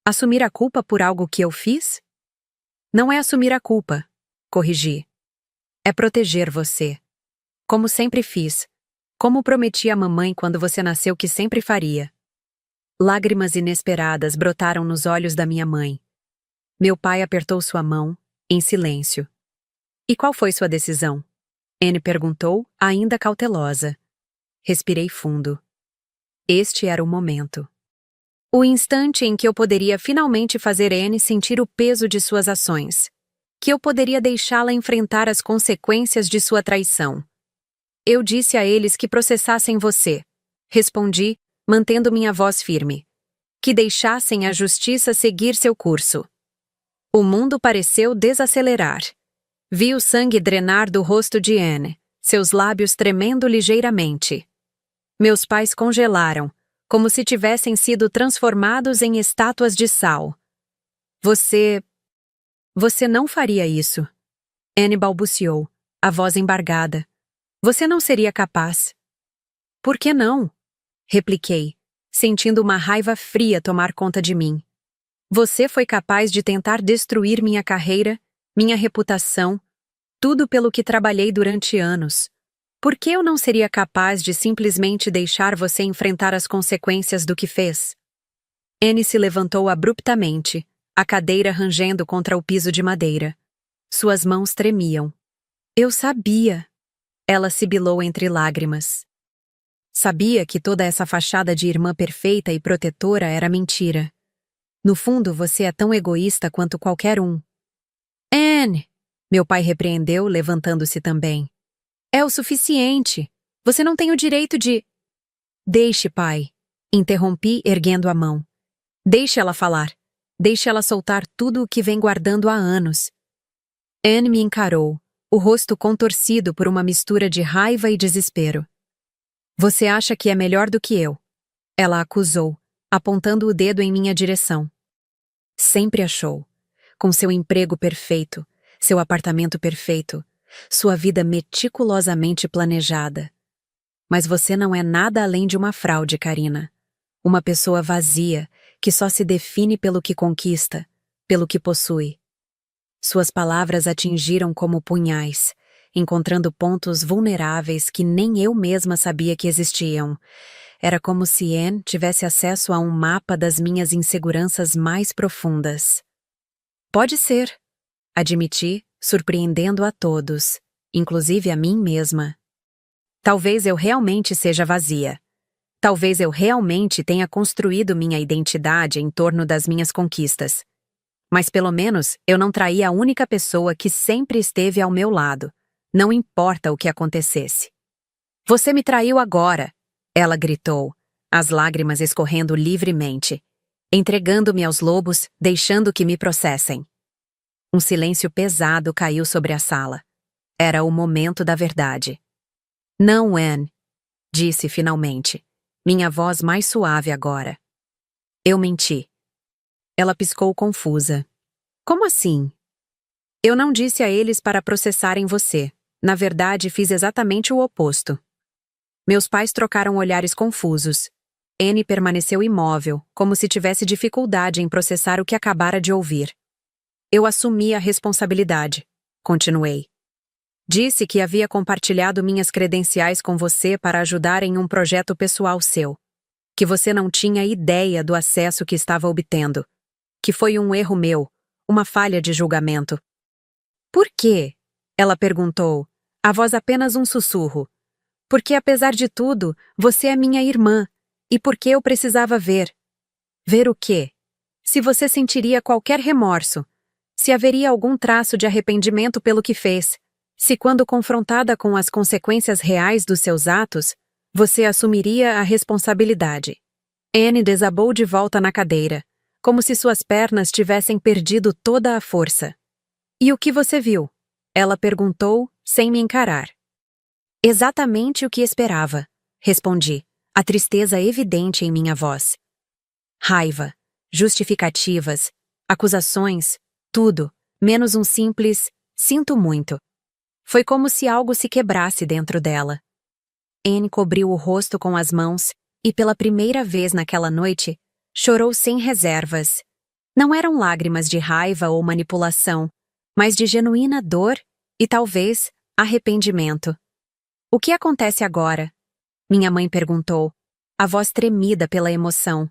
Assumir a culpa por algo que eu fiz? Não é assumir a culpa, corrigi. É proteger você. Como sempre fiz. Como prometi à mamãe quando você nasceu que sempre faria. Lágrimas inesperadas brotaram nos olhos da minha mãe. Meu pai apertou sua mão, em silêncio. E qual foi sua decisão? Anne perguntou, ainda cautelosa. Respirei fundo. Este era o momento. O instante em que eu poderia finalmente fazer Anne sentir o peso de suas ações. Que eu poderia deixá-la enfrentar as consequências de sua traição. Eu disse a eles que processassem você. Respondi, mantendo minha voz firme. Que deixassem a justiça seguir seu curso. O mundo pareceu desacelerar. Vi o sangue drenar do rosto de Anne, seus lábios tremendo ligeiramente. Meus pais congelaram, como se tivessem sido transformados em estátuas de sal. Você não faria isso. Anne balbuciou, a voz embargada. Você não seria capaz. Por que não? Repliquei, sentindo uma raiva fria tomar conta de mim. Você foi capaz de tentar destruir minha carreira, minha reputação, tudo pelo que trabalhei durante anos. Por que eu não seria capaz de simplesmente deixar você enfrentar as consequências do que fez? Anne se levantou abruptamente, a cadeira rangendo contra o piso de madeira. Suas mãos tremiam. Eu sabia. Ela sibilou entre lágrimas. Sabia que toda essa fachada de irmã perfeita e protetora era mentira. No fundo, você é tão egoísta quanto qualquer um. Anne! Meu pai repreendeu, levantando-se também. É o suficiente. Você não tem o direito de... Deixe, pai. Interrompi, erguendo a mão. Deixe ela falar. Deixe ela soltar tudo o que vem guardando há anos. Anne me encarou, o rosto contorcido por uma mistura de raiva e desespero. Você acha que é melhor do que eu? Ela acusou, apontando o dedo em minha direção. Sempre achou. Com seu emprego perfeito, seu apartamento perfeito, sua vida meticulosamente planejada. Mas você não é nada além de uma fraude, Karina. Uma pessoa vazia, que só se define pelo que conquista, pelo que possui. Suas palavras atingiram como punhais, encontrando pontos vulneráveis que nem eu mesma sabia que existiam. Era como se Anne tivesse acesso a um mapa das minhas inseguranças mais profundas. Pode ser, admiti, surpreendendo a todos, inclusive a mim mesma. Talvez eu realmente seja vazia. Talvez eu realmente tenha construído minha identidade em torno das minhas conquistas. Mas pelo menos eu não traí a única pessoa que sempre esteve ao meu lado, não importa o que acontecesse. Você me traiu agora, ela gritou, as lágrimas escorrendo livremente, entregando-me aos lobos, deixando que me processem. Um silêncio pesado caiu sobre a sala. Era o momento da verdade. Não, Anne, disse finalmente, minha voz mais suave agora. Eu menti. Ela piscou confusa. Como assim? Eu não disse a eles para processarem você. Na verdade, fiz exatamente o oposto. Meus pais trocaram olhares confusos. Anne permaneceu imóvel, como se tivesse dificuldade em processar o que acabara de ouvir. Eu assumi a responsabilidade. Continuei. Disse que havia compartilhado minhas credenciais com você para ajudar em um projeto pessoal seu. Que você não tinha ideia do acesso que estava obtendo. Que foi um erro meu, uma falha de julgamento. Por quê? Ela perguntou, a voz apenas um sussurro. Porque apesar de tudo, você é minha irmã. E por que eu precisava ver? Ver o quê? Se você sentiria qualquer remorso. Se haveria algum traço de arrependimento pelo que fez. Se quando confrontada com as consequências reais dos seus atos, você assumiria a responsabilidade. Anne desabou de volta na cadeira, como se suas pernas tivessem perdido toda a força. E o que você viu? Ela perguntou, sem me encarar. Exatamente o que esperava, respondi, a tristeza evidente em minha voz. Raiva, justificativas, acusações, tudo, menos um simples, sinto muito. Foi como se algo se quebrasse dentro dela. Anne cobriu o rosto com as mãos e, pela primeira vez naquela noite, chorou sem reservas. Não eram lágrimas de raiva ou manipulação, mas de genuína dor e, talvez, arrependimento. O que acontece agora? Minha mãe perguntou, a voz tremida pela emoção.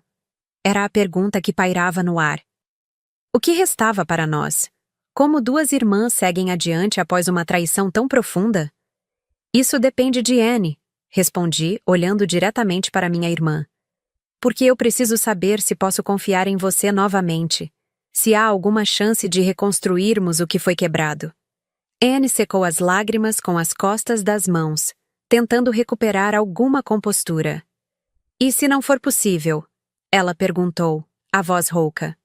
Era a pergunta que pairava no ar. O que restava para nós? Como duas irmãs seguem adiante após uma traição tão profunda? Isso depende de Anne, respondi, olhando diretamente para minha irmã. Porque eu preciso saber se posso confiar em você novamente, se há alguma chance de reconstruirmos o que foi quebrado. Anne secou as lágrimas com as costas das mãos, tentando recuperar alguma compostura. E se não for possível? Ela perguntou, a voz rouca.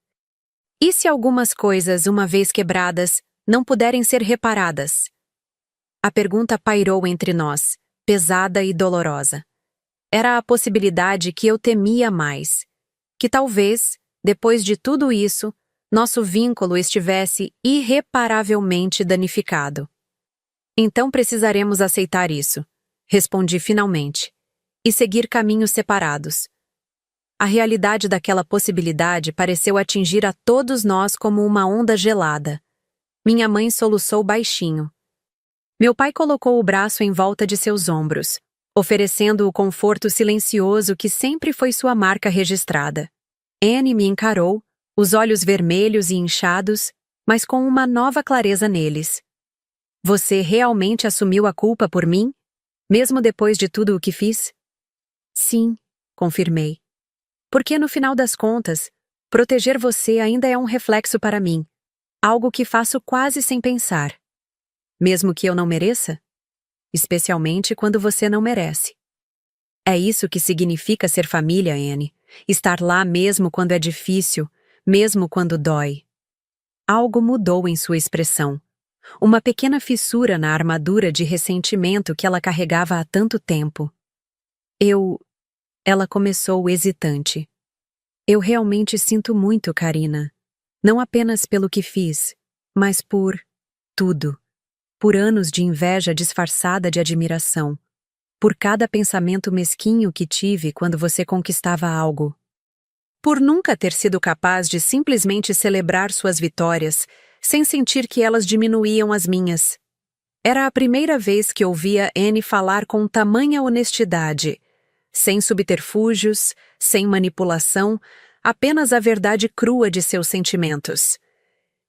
E se algumas coisas, uma vez quebradas, não puderem ser reparadas? A pergunta pairou entre nós, pesada e dolorosa. Era a possibilidade que eu temia mais. Que talvez, depois de tudo isso, nosso vínculo estivesse irreparavelmente danificado. Então precisaremos aceitar isso, respondi finalmente, e seguir caminhos separados. A realidade daquela possibilidade pareceu atingir a todos nós como uma onda gelada. Minha mãe soluçou baixinho. Meu pai colocou o braço em volta de seus ombros, oferecendo o conforto silencioso que sempre foi sua marca registrada. Anne me encarou, os olhos vermelhos e inchados, mas com uma nova clareza neles. Você realmente assumiu a culpa por mim? Mesmo depois de tudo o que fiz? Sim, confirmei. Porque no final das contas, proteger você ainda é um reflexo para mim, algo que faço quase sem pensar. Mesmo que eu não mereça? Especialmente quando você não merece. É isso que significa ser família, Anne. Estar lá mesmo quando é difícil, mesmo quando dói. Algo mudou em sua expressão. Uma pequena fissura na armadura de ressentimento que ela carregava há tanto tempo. Ela começou hesitante. Eu realmente sinto muito, Karina. Não apenas pelo que fiz, mas por tudo. Por anos de inveja disfarçada de admiração. Por cada pensamento mesquinho que tive quando você conquistava algo. Por nunca ter sido capaz de simplesmente celebrar suas vitórias, sem sentir que elas diminuíam as minhas. Era a primeira vez que ouvia Anne falar com tamanha honestidade, sem subterfúgios, sem manipulação, apenas a verdade crua de seus sentimentos.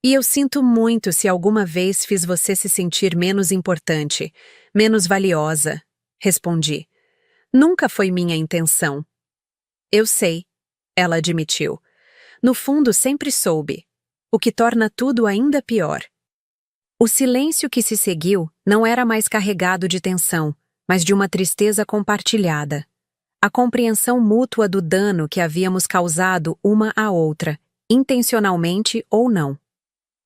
E eu sinto muito se alguma vez fiz você se sentir menos importante, menos valiosa, respondi. Nunca foi minha intenção. Eu sei, ela admitiu. No fundo, sempre soube, o que torna tudo ainda pior. O silêncio que se seguiu não era mais carregado de tensão, mas de uma tristeza compartilhada. A compreensão mútua do dano que havíamos causado uma à outra, intencionalmente ou não.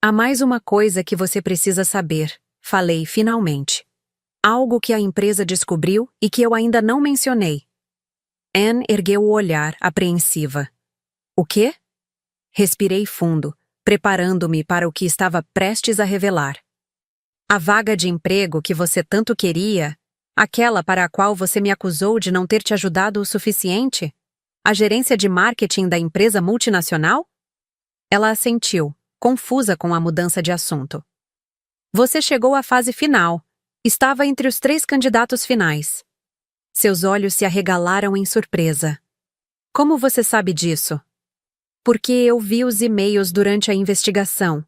Há mais uma coisa que você precisa saber, falei finalmente. Algo que a empresa descobriu e que eu ainda não mencionei. Anne ergueu o olhar, apreensiva. O quê? Respirei fundo, preparando-me para o que estava prestes a revelar. A vaga de emprego que você tanto queria, aquela para a qual você me acusou de não ter te ajudado o suficiente? A gerência de marketing da empresa multinacional? Ela assentiu, confusa com a mudança de assunto. Você chegou à fase final. Estava entre os 3 candidatos finais. Seus olhos se arregalaram em surpresa. Como você sabe disso? Porque eu vi os e-mails durante a investigação.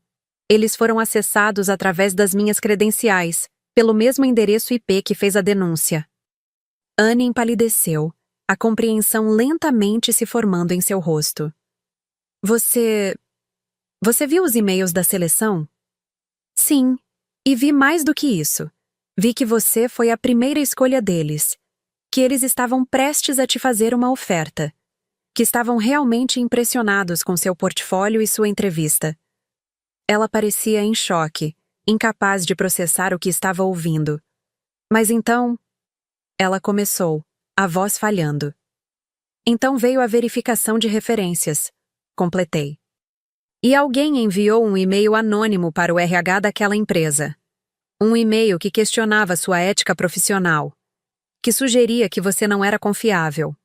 Eles foram acessados através das minhas credenciais, pelo mesmo endereço IP que fez a denúncia. Anne empalideceu, a compreensão lentamente se formando em seu rosto. Você viu os e-mails da seleção? Sim, e vi mais do que isso. Vi que você foi a primeira escolha deles, que eles estavam prestes a te fazer uma oferta, que estavam realmente impressionados com seu portfólio e sua entrevista. Ela parecia em choque, incapaz de processar o que estava ouvindo. Mas então... Ela começou, a voz falhando. Então veio a verificação de referências. Completei. E alguém enviou um e-mail anônimo para o RH daquela empresa. Um e-mail que questionava sua ética profissional, que sugeria que você não era confiável.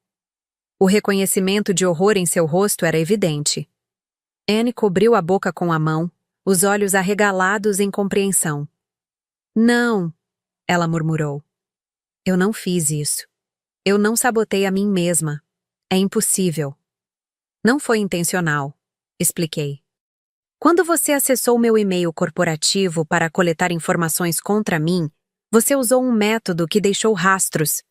O reconhecimento de horror em seu rosto era evidente. Anne cobriu a boca com a mão, os olhos arregalados em compreensão. Não, ela murmurou. Eu não fiz isso. Eu não sabotei a mim mesma. É impossível. Não foi intencional, expliquei. Quando você acessou meu e-mail corporativo para coletar informações contra mim, você usou um método que deixou rastros.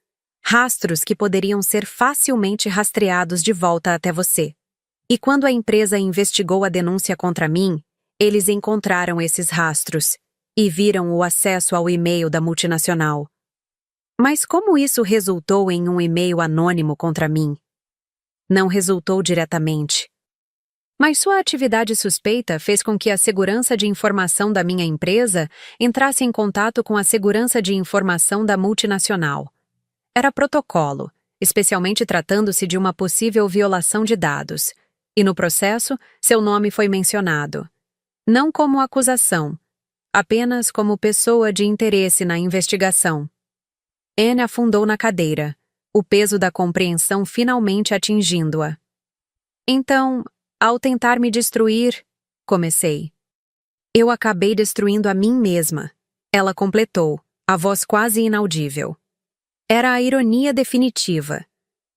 Rastros que poderiam ser facilmente rastreados de volta até você. E quando a empresa investigou a denúncia contra mim, eles encontraram esses rastros e viram o acesso ao e-mail da multinacional. Mas como isso resultou em um e-mail anônimo contra mim? Não resultou diretamente. Mas sua atividade suspeita fez com que a segurança de informação da minha empresa entrasse em contato com a segurança de informação da multinacional. Era protocolo, especialmente tratando-se de uma possível violação de dados. E no processo, seu nome foi mencionado. Não como acusação, apenas como pessoa de interesse na investigação. Anne afundou na cadeira, o peso da compreensão finalmente atingindo-a. Então, ao tentar me destruir, comecei. Eu acabei destruindo a mim mesma. Ela completou, a voz quase inaudível. Era a ironia definitiva.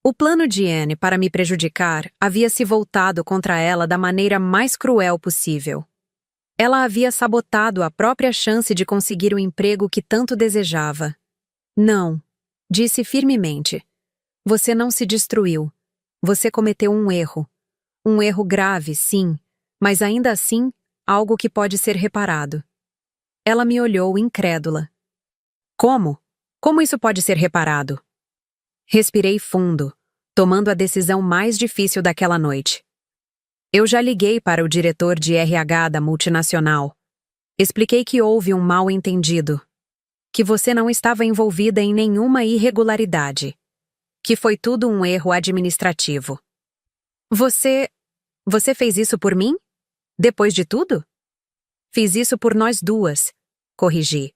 O plano de Anne para me prejudicar havia se voltado contra ela da maneira mais cruel possível. Ela havia sabotado a própria chance de conseguir o emprego que tanto desejava. Não, disse firmemente. Você não se destruiu. Você cometeu um erro. Um erro grave, sim, mas ainda assim, algo que pode ser reparado. Ela me olhou incrédula. Como? Como isso pode ser reparado? Respirei fundo, tomando a decisão mais difícil daquela noite. Eu já liguei para o diretor de RH da multinacional. Expliquei que houve um mal-entendido. Que você não estava envolvida em nenhuma irregularidade. Que foi tudo um erro administrativo. Você fez isso por mim? Depois de tudo? Fiz isso por nós duas, corrigi.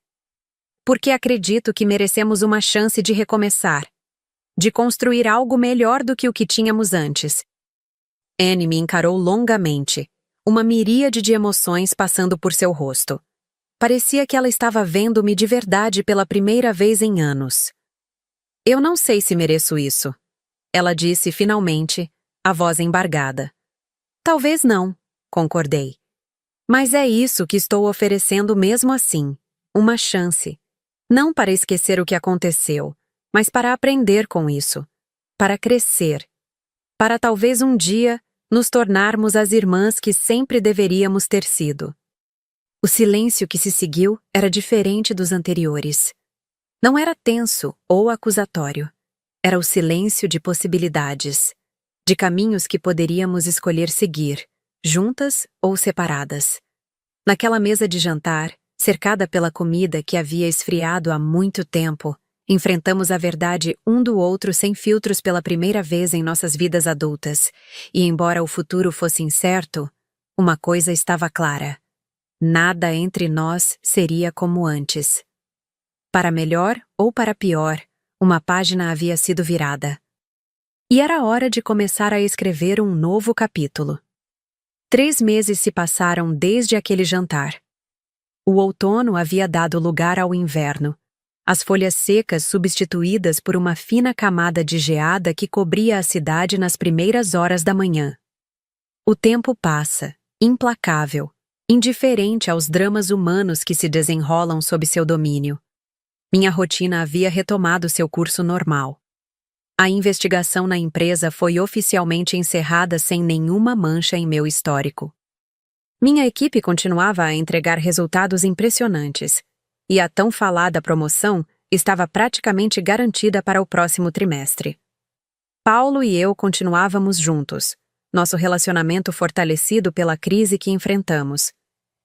Porque acredito que merecemos uma chance de recomeçar. De construir algo melhor do que o que tínhamos antes. Anne me encarou longamente, uma miríade de emoções passando por seu rosto. Parecia que ela estava vendo-me de verdade pela primeira vez em anos. Eu não sei se mereço isso, ela disse finalmente, a voz embargada. Talvez não, concordei. Mas é isso que estou oferecendo mesmo assim, uma chance. Não para esquecer o que aconteceu, mas para aprender com isso, para crescer, para talvez um dia nos tornarmos as irmãs que sempre deveríamos ter sido. O silêncio que se seguiu era diferente dos anteriores. Não era tenso ou acusatório. Era o silêncio de possibilidades, de caminhos que poderíamos escolher seguir, juntas ou separadas. Naquela mesa de jantar, cercada pela comida que havia esfriado há muito tempo, enfrentamos a verdade um do outro sem filtros pela primeira vez em nossas vidas adultas, e embora o futuro fosse incerto, uma coisa estava clara. Nada entre nós seria como antes. Para melhor ou para pior, uma página havia sido virada. E era hora de começar a escrever um novo capítulo. 3 meses se passaram desde aquele jantar. O outono havia dado lugar ao inverno, as folhas secas substituídas por uma fina camada de geada que cobria a cidade nas primeiras horas da manhã. O tempo passa, implacável, indiferente aos dramas humanos que se desenrolam sob seu domínio. Minha rotina havia retomado seu curso normal. A investigação na empresa foi oficialmente encerrada sem nenhuma mancha em meu histórico. Minha equipe continuava a entregar resultados impressionantes, e a tão falada promoção estava praticamente garantida para o próximo trimestre. Paulo e eu continuávamos juntos, nosso relacionamento fortalecido pela crise que enfrentamos.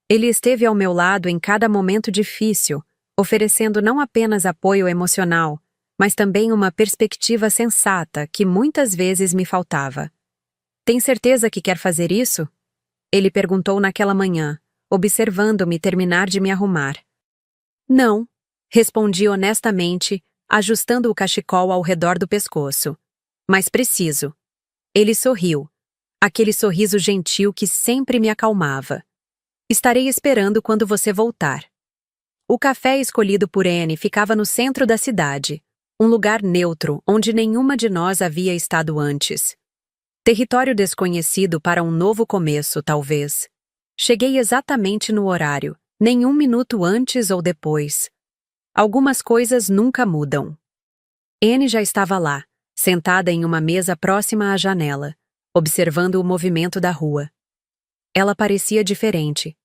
Ele esteve ao meu lado em cada momento difícil, oferecendo não apenas apoio emocional, mas também uma perspectiva sensata que muitas vezes me faltava. Tem certeza que quer fazer isso? Ele perguntou naquela manhã, observando-me terminar de me arrumar. Não, respondi honestamente, ajustando o cachecol ao redor do pescoço. Mas preciso. Ele sorriu, aquele sorriso gentil que sempre me acalmava. Estarei esperando quando você voltar. O café escolhido por Anne ficava no centro da cidade, um lugar neutro onde nenhuma de nós havia estado antes. Território desconhecido para um novo começo, talvez. Cheguei exatamente no horário, nem 1 minuto antes ou depois. Algumas coisas nunca mudam. Anne já estava lá, sentada em uma mesa próxima à janela, observando o movimento da rua. Ela parecia diferente.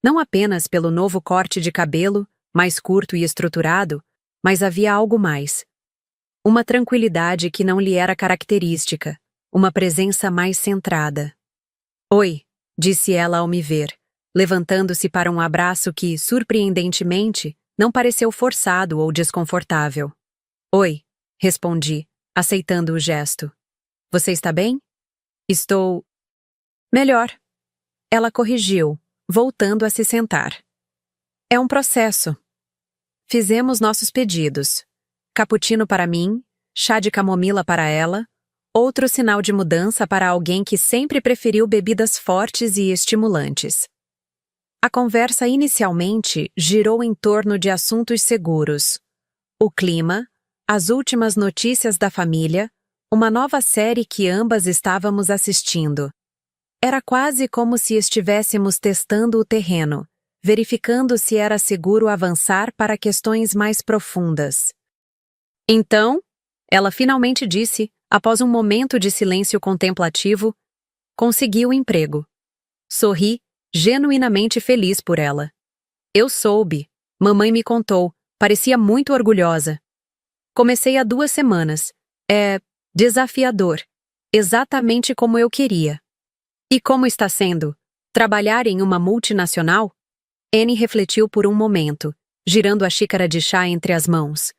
Não apenas pelo novo corte de cabelo, mais curto e estruturado, mas havia algo mais. Uma tranquilidade que não lhe era característica, uma presença mais centrada. Oi, disse ela ao me ver, levantando-se para um abraço que, surpreendentemente, não pareceu forçado ou desconfortável. Oi, respondi, aceitando o gesto. Você está bem? Estou melhor. Ela corrigiu, voltando a se sentar. É um processo. Fizemos nossos pedidos. Cappuccino para mim, chá de camomila para ela, outro sinal de mudança para alguém que sempre preferiu bebidas fortes e estimulantes. A conversa inicialmente girou em torno de assuntos seguros. O clima, as últimas notícias da família, uma nova série que ambas estávamos assistindo. Era quase como se estivéssemos testando o terreno, verificando se era seguro avançar para questões mais profundas. Então, ela finalmente disse, após um momento de silêncio contemplativo, consegui o emprego. Sorri, genuinamente feliz por ela. Eu soube, mamãe me contou, parecia muito orgulhosa. Comecei há 2 semanas. É desafiador, exatamente como eu queria. E como está sendo? Trabalhar em uma multinacional? Annie refletiu por um momento, girando a xícara de chá entre as mãos.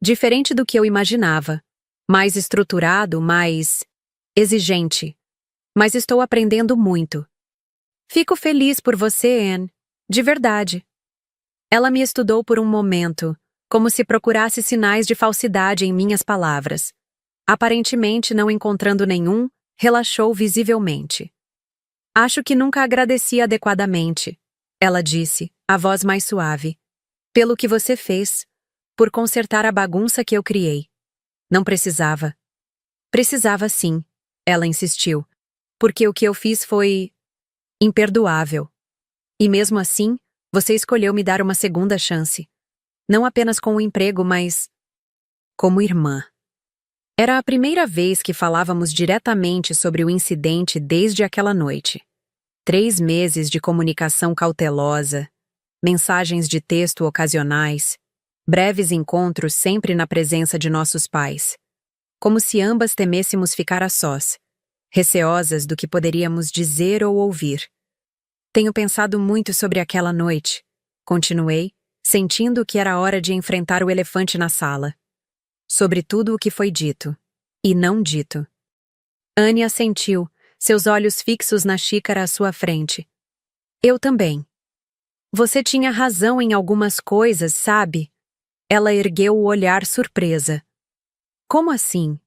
Diferente do que eu imaginava. Mais estruturado, mais exigente. Mas estou aprendendo muito. Fico feliz por você, Anne. De verdade. Ela me estudou por um momento, como se procurasse sinais de falsidade em minhas palavras. Aparentemente não encontrando nenhum, relaxou visivelmente. Acho que nunca agradeci adequadamente, ela disse, a voz mais suave. Pelo que você fez, por consertar a bagunça que eu criei. Não precisava. Precisava sim, ela insistiu, porque o que eu fiz foi imperdoável. E mesmo assim, você escolheu me dar uma segunda chance. Não apenas com o emprego, mas como irmã. Era a primeira vez que falávamos diretamente sobre o incidente desde aquela noite. 3 meses de comunicação cautelosa, mensagens de texto ocasionais, breves encontros sempre na presença de nossos pais. Como se ambas temêssemos ficar a sós, receosas do que poderíamos dizer ou ouvir. Tenho pensado muito sobre aquela noite, continuei, sentindo que era hora de enfrentar o elefante na sala. Sobre tudo o que foi dito. E não dito. Annie assentiu, seus olhos fixos na xícara à sua frente. Eu também. Você tinha razão em algumas coisas, sabe? Ela ergueu o olhar surpresa. Como assim?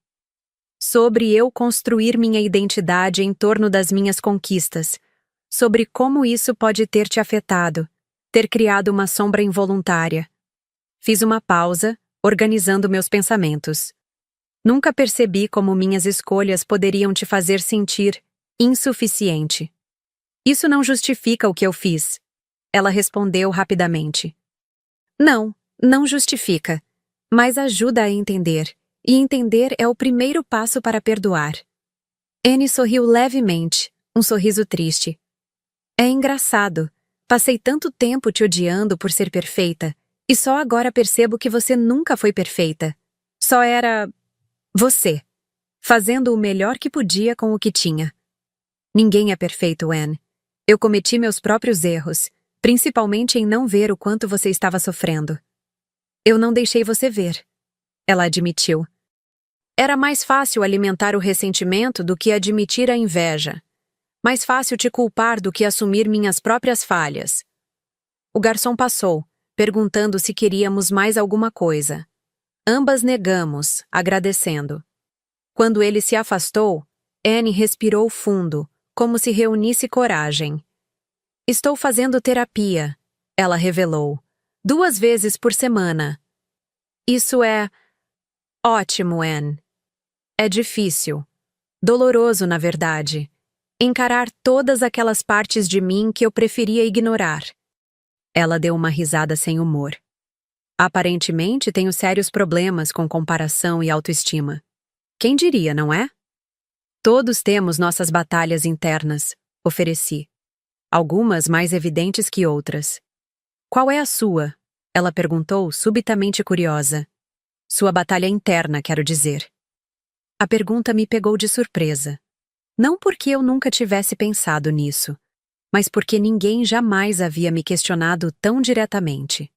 Sobre eu construir minha identidade em torno das minhas conquistas. Sobre como isso pode ter te afetado, ter criado uma sombra involuntária. Fiz uma pausa, organizando meus pensamentos. Nunca percebi como minhas escolhas poderiam te fazer sentir insuficiente. Isso não justifica o que eu fiz. Ela respondeu rapidamente. Não, não justifica. Mas ajuda a entender. E entender é o primeiro passo para perdoar. Annie sorriu levemente, um sorriso triste. É engraçado. Passei tanto tempo te odiando por ser perfeita, e só agora percebo que você nunca foi perfeita. Só era você, fazendo o melhor que podia com o que tinha. Ninguém é perfeito, Anne. Eu cometi meus próprios erros, principalmente em não ver o quanto você estava sofrendo. Eu não deixei você ver, ela admitiu. Era mais fácil alimentar o ressentimento do que admitir a inveja. Mais fácil te culpar do que assumir minhas próprias falhas. O garçom passou, perguntando se queríamos mais alguma coisa. Ambas negamos, agradecendo. Quando ele se afastou, Annie respirou fundo, como se reunisse coragem. Estou fazendo terapia, ela revelou. 2 vezes por semana. Isso é ótimo, Anne. É difícil. Doloroso, na verdade. Encarar todas aquelas partes de mim que eu preferia ignorar. Ela deu uma risada sem humor. Aparentemente tenho sérios problemas com comparação e autoestima. Quem diria, não é? Todos temos nossas batalhas internas, ofereci. Algumas mais evidentes que outras. Qual é a sua? Ela perguntou, subitamente curiosa. Sua batalha interna, quero dizer. A pergunta me pegou de surpresa. Não porque eu nunca tivesse pensado nisso, mas porque ninguém jamais havia me questionado tão diretamente.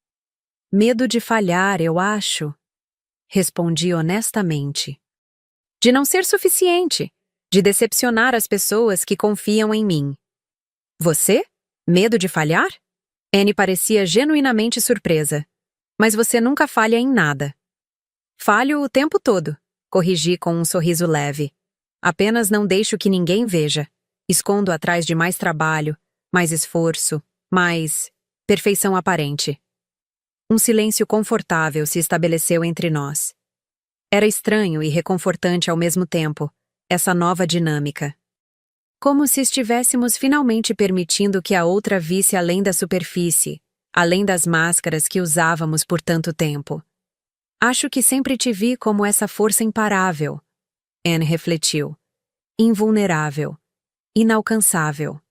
Medo de falhar, eu acho, respondi honestamente. De não ser suficiente, de decepcionar as pessoas que confiam em mim. Você? Medo de falhar? Anne parecia genuinamente surpresa. Mas você nunca falha em nada. Falho o tempo todo, corrigi com um sorriso leve. Apenas não deixo que ninguém veja. Escondo atrás de mais trabalho, mais esforço, mais perfeição aparente. Um silêncio confortável se estabeleceu entre nós. Era estranho e reconfortante ao mesmo tempo, essa nova dinâmica. Como se estivéssemos finalmente permitindo que a outra visse além da superfície, além das máscaras que usávamos por tanto tempo. Acho que sempre te vi como essa força imparável, Anne refletiu. Invulnerável. Inalcançável.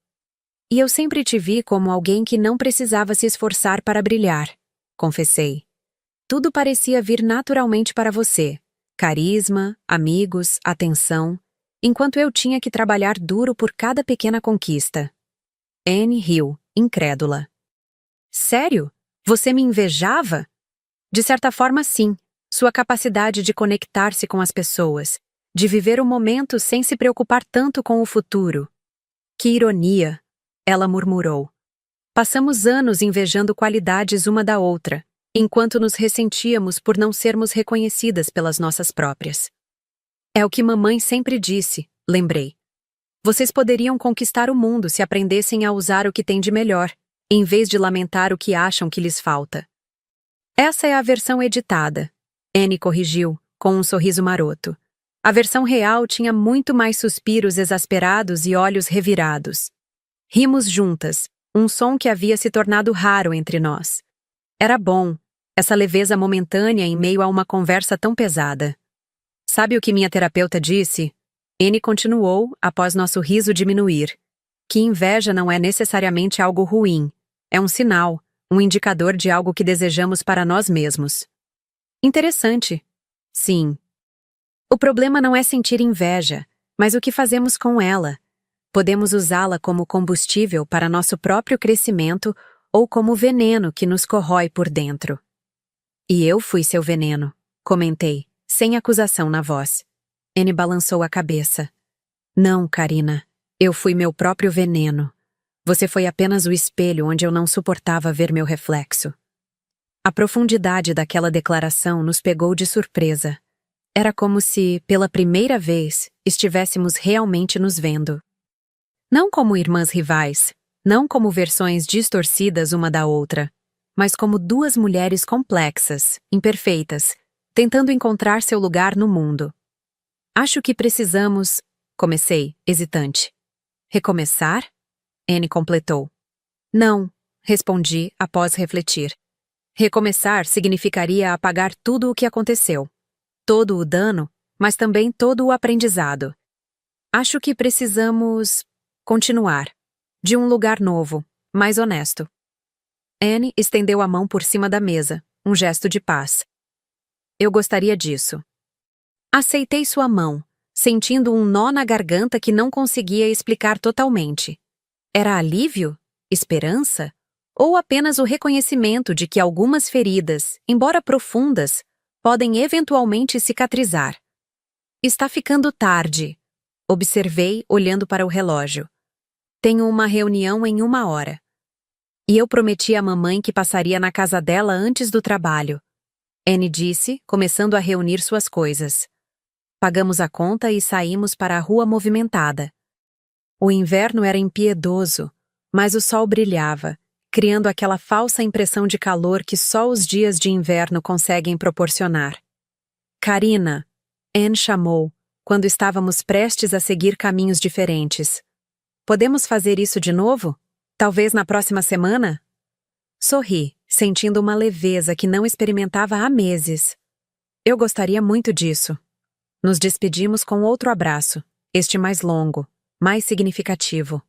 E eu sempre te vi como alguém que não precisava se esforçar para brilhar, confessei. Tudo parecia vir naturalmente para você. Carisma, amigos, atenção, enquanto eu tinha que trabalhar duro por cada pequena conquista. Anne riu, incrédula. Sério? Você me invejava? De certa forma, sim. Sua capacidade de conectar-se com as pessoas, de viver o momento sem se preocupar tanto com o futuro. Que ironia, ela murmurou. Passamos anos invejando qualidades uma da outra, enquanto nos ressentíamos por não sermos reconhecidas pelas nossas próprias. É o que mamãe sempre disse, lembrei. Vocês poderiam conquistar o mundo se aprendessem a usar o que têm de melhor, em vez de lamentar o que acham que lhes falta. Essa é a versão editada, Anne corrigiu, com um sorriso maroto. A versão real tinha muito mais suspiros exasperados e olhos revirados. Rimos juntas, um som que havia se tornado raro entre nós. Era bom, essa leveza momentânea em meio a uma conversa tão pesada. Sabe o que minha terapeuta disse? Anne continuou, após nosso riso diminuir. Que inveja não é necessariamente algo ruim. É um sinal, um indicador de algo que desejamos para nós mesmos. Interessante. Sim. O problema não é sentir inveja, mas o que fazemos com ela. Podemos usá-la como combustível para nosso próprio crescimento ou como veneno que nos corrói por dentro. E eu fui seu veneno, comentei, sem acusação na voz. Anne balançou a cabeça. Não, Karina, eu fui meu próprio veneno. Você foi apenas o espelho onde eu não suportava ver meu reflexo. A profundidade daquela declaração nos pegou de surpresa. Era como se, pela primeira vez, estivéssemos realmente nos vendo. Não como irmãs rivais, não como versões distorcidas uma da outra, mas como duas mulheres complexas, imperfeitas, tentando encontrar seu lugar no mundo. Acho que precisamos... Comecei, hesitante. Recomeçar? Anne completou. Não, respondi após refletir. Recomeçar significaria apagar tudo o que aconteceu. Todo o dano, mas também todo o aprendizado. Acho que precisamos continuar. De um lugar novo, mais honesto. Anne estendeu a mão por cima da mesa, um gesto de paz. Eu gostaria disso. Aceitei sua mão, sentindo um nó na garganta que não conseguia explicar totalmente. Era alívio? Esperança? Ou apenas o reconhecimento de que algumas feridas, embora profundas, podem eventualmente cicatrizar? Está ficando tarde, observei olhando para o relógio. Tenho uma reunião em 1 hora. E eu prometi à mamãe que passaria na casa dela antes do trabalho. Anne disse, começando a reunir suas coisas. Pagamos a conta e saímos para a rua movimentada. O inverno era impiedoso, mas o sol brilhava, criando aquela falsa impressão de calor que só os dias de inverno conseguem proporcionar. Karina, Anne chamou, quando estávamos prestes a seguir caminhos diferentes. Podemos fazer isso de novo? Talvez na próxima semana? Sorri, sentindo uma leveza que não experimentava há meses. Eu gostaria muito disso. Nos despedimos com outro abraço, este mais longo, mais significativo.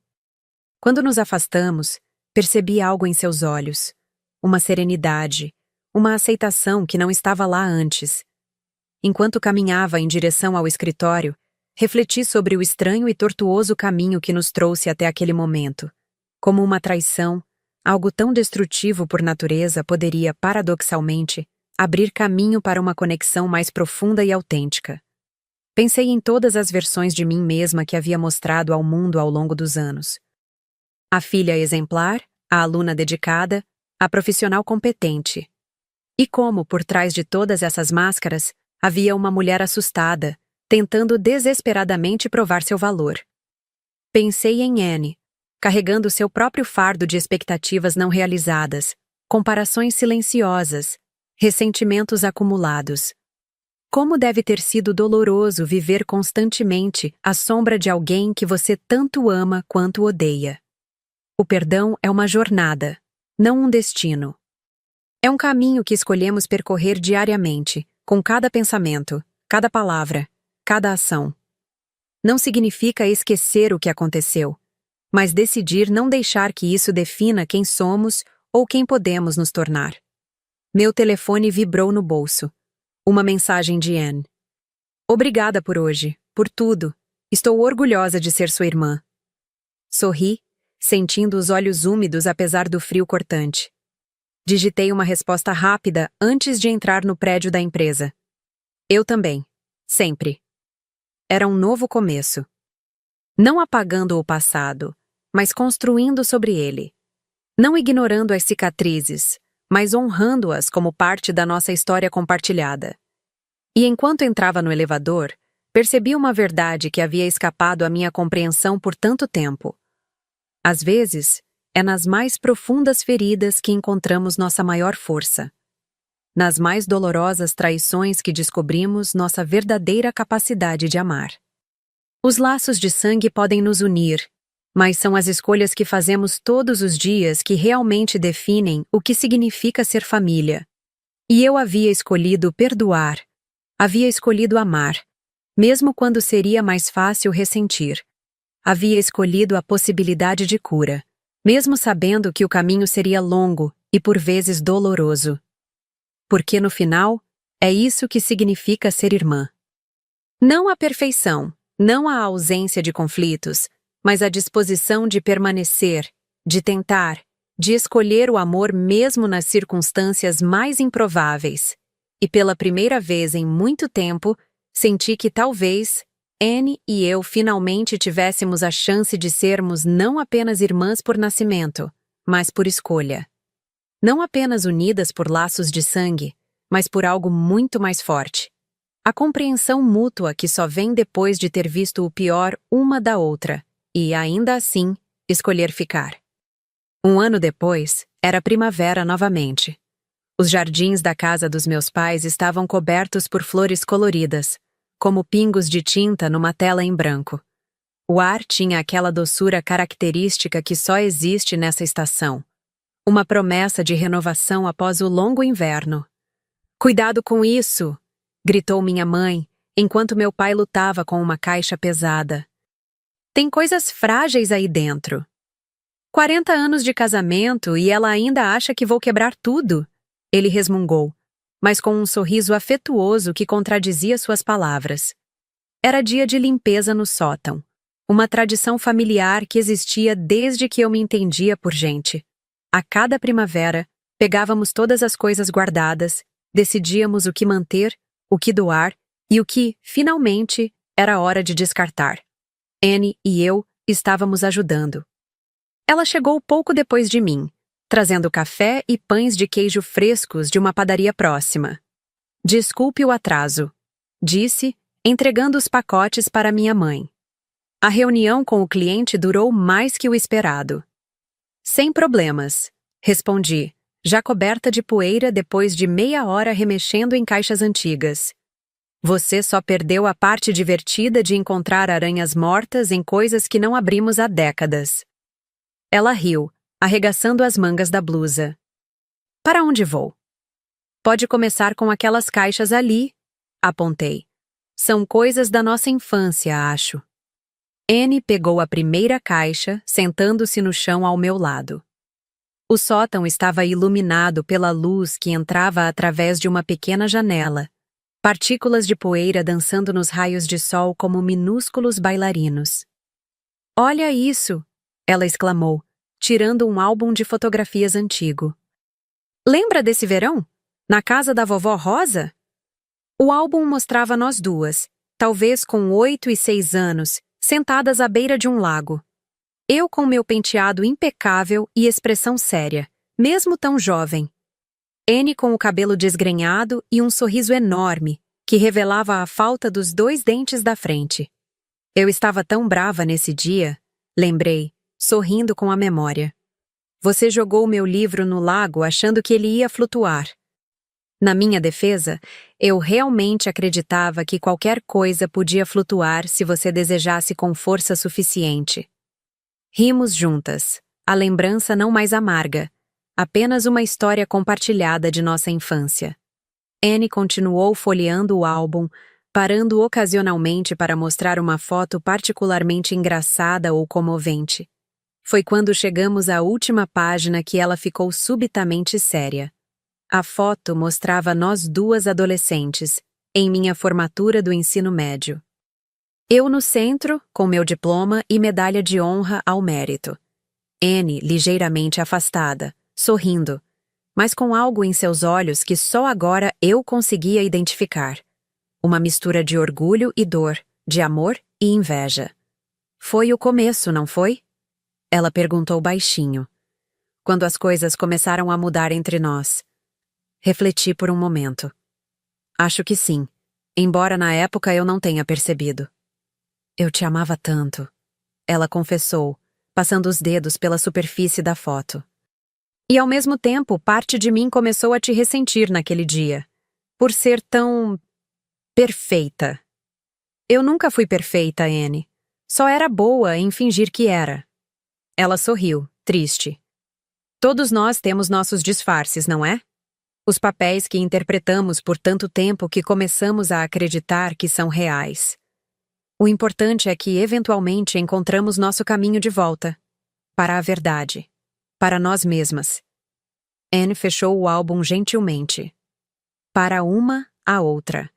Quando nos afastamos, percebi algo em seus olhos. Uma serenidade, uma aceitação que não estava lá antes. Enquanto caminhava em direção ao escritório, refleti sobre o estranho e tortuoso caminho que nos trouxe até aquele momento. Como uma traição, algo tão destrutivo por natureza poderia, paradoxalmente, abrir caminho para uma conexão mais profunda e autêntica. Pensei em todas as versões de mim mesma que havia mostrado ao mundo ao longo dos anos. A filha exemplar, a aluna dedicada, a profissional competente. E como, por trás de todas essas máscaras, havia uma mulher assustada, tentando desesperadamente provar seu valor. Pensei em Anne, carregando seu próprio fardo de expectativas não realizadas, comparações silenciosas, ressentimentos acumulados. Como deve ter sido doloroso viver constantemente à sombra de alguém que você tanto ama quanto odeia. O perdão é uma jornada, não um destino. É um caminho que escolhemos percorrer diariamente, com cada pensamento, cada palavra, cada ação. Não significa esquecer o que aconteceu, mas decidir não deixar que isso defina quem somos ou quem podemos nos tornar. Meu telefone vibrou no bolso. Uma mensagem de Anne. Obrigada por hoje, por tudo. Estou orgulhosa de ser sua irmã. Sorri, sentindo os olhos úmidos apesar do frio cortante. Digitei uma resposta rápida antes de entrar no prédio da empresa. Eu também. Sempre. Era um novo começo. Não apagando o passado, mas construindo sobre ele. Não ignorando as cicatrizes, mas honrando-as como parte da nossa história compartilhada. E enquanto entrava no elevador, percebi uma verdade que havia escapado à minha compreensão por tanto tempo. Às vezes, é nas mais profundas feridas que encontramos nossa maior força. Nas mais dolorosas traições que descobrimos nossa verdadeira capacidade de amar. Os laços de sangue podem nos unir, mas são as escolhas que fazemos todos os dias que realmente definem o que significa ser família. E eu havia escolhido perdoar, havia escolhido amar, mesmo quando seria mais fácil ressentir. Havia escolhido a possibilidade de cura, mesmo sabendo que o caminho seria longo e por vezes doloroso. Porque no final, é isso que significa ser irmã. Não a perfeição, não a ausência de conflitos, mas a disposição de permanecer, de tentar, de escolher o amor mesmo nas circunstâncias mais improváveis. E pela primeira vez em muito tempo, senti que talvez Anne e eu finalmente tivéssemos a chance de sermos não apenas irmãs por nascimento, mas por escolha. Não apenas unidas por laços de sangue, mas por algo muito mais forte. A compreensão mútua que só vem depois de ter visto o pior uma da outra, e, ainda assim, escolher ficar. Um ano depois, era primavera novamente. Os jardins da casa dos meus pais estavam cobertos por flores coloridas, como pingos de tinta numa tela em branco. O ar tinha aquela doçura característica que só existe nessa estação. Uma promessa de renovação após o longo inverno. "Cuidado com isso!" gritou minha mãe, enquanto meu pai lutava com uma caixa pesada. "Tem coisas frágeis aí dentro." 40 anos de casamento e ela ainda acha que vou quebrar tudo, ele resmungou, mas com um sorriso afetuoso que contradizia suas palavras. Era dia de limpeza no sótão, uma tradição familiar que existia desde que eu me entendia por gente. A cada primavera, pegávamos todas as coisas guardadas, decidíamos o que manter, o que doar e o que, finalmente, era hora de descartar. Anne e eu estávamos ajudando. Ela chegou pouco depois de mim, trazendo café e pães de queijo frescos de uma padaria próxima. "Desculpe o atraso", disse, entregando os pacotes para minha mãe. A reunião com o cliente durou mais que o esperado. "Sem problemas", respondi, já coberta de poeira depois de meia hora remexendo em caixas antigas. "Você só perdeu a parte divertida de encontrar aranhas mortas em coisas que não abrimos há décadas." Ela riu, arregaçando as mangas da blusa. "Para onde vou?" "Pode começar com aquelas caixas ali", apontei. "São coisas da nossa infância, acho." Anne pegou a primeira caixa, sentando-se no chão ao meu lado. O sótão estava iluminado pela luz que entrava através de uma pequena janela, Partículas de poeira dançando nos raios de sol como minúsculos bailarinos. Olha isso! Ela exclamou, tirando um álbum de fotografias antigo. Lembra desse verão? Na casa da vovó Rosa? O álbum mostrava nós duas, talvez com 8 e 6 anos, sentadas à beira de um lago. Eu com meu penteado impecável e expressão séria, mesmo tão jovem. Anne com o cabelo desgrenhado e um sorriso enorme, que revelava a falta dos 2 dentes da frente. Eu estava tão brava nesse dia, lembrei, sorrindo com a memória. Você jogou meu livro no lago achando que ele ia flutuar. Na minha defesa, eu realmente acreditava que qualquer coisa podia flutuar se você desejasse com força suficiente. Rimos juntas, a lembrança não mais amarga, apenas uma história compartilhada de nossa infância. Anne continuou folheando o álbum, parando ocasionalmente para mostrar uma foto particularmente engraçada ou comovente. Foi quando chegamos à última página que ela ficou subitamente séria. A foto mostrava nós duas adolescentes, em minha formatura do ensino médio. Eu no centro, com meu diploma e medalha de honra ao mérito. Anne ligeiramente afastada, sorrindo, mas com algo em seus olhos que só agora eu conseguia identificar. Uma mistura de orgulho e dor, de amor e inveja. Foi o começo, não foi? Ela perguntou baixinho. Quando as coisas começaram a mudar entre nós. Refleti por um momento. Acho que sim, embora na época eu não tenha percebido. Eu te amava tanto, ela confessou, passando os dedos pela superfície da foto. E ao mesmo tempo, parte de mim começou a te ressentir naquele dia, por ser tão perfeita. Eu nunca fui perfeita, Anne. Só era boa em fingir que era. Ela sorriu, triste. Todos nós temos nossos disfarces, não é? Os papéis que interpretamos por tanto tempo que começamos a acreditar que são reais. O importante é que, eventualmente, encontramos nosso caminho de volta. Para a verdade. Para nós mesmas. Anne fechou o álbum gentilmente. Para uma, a outra.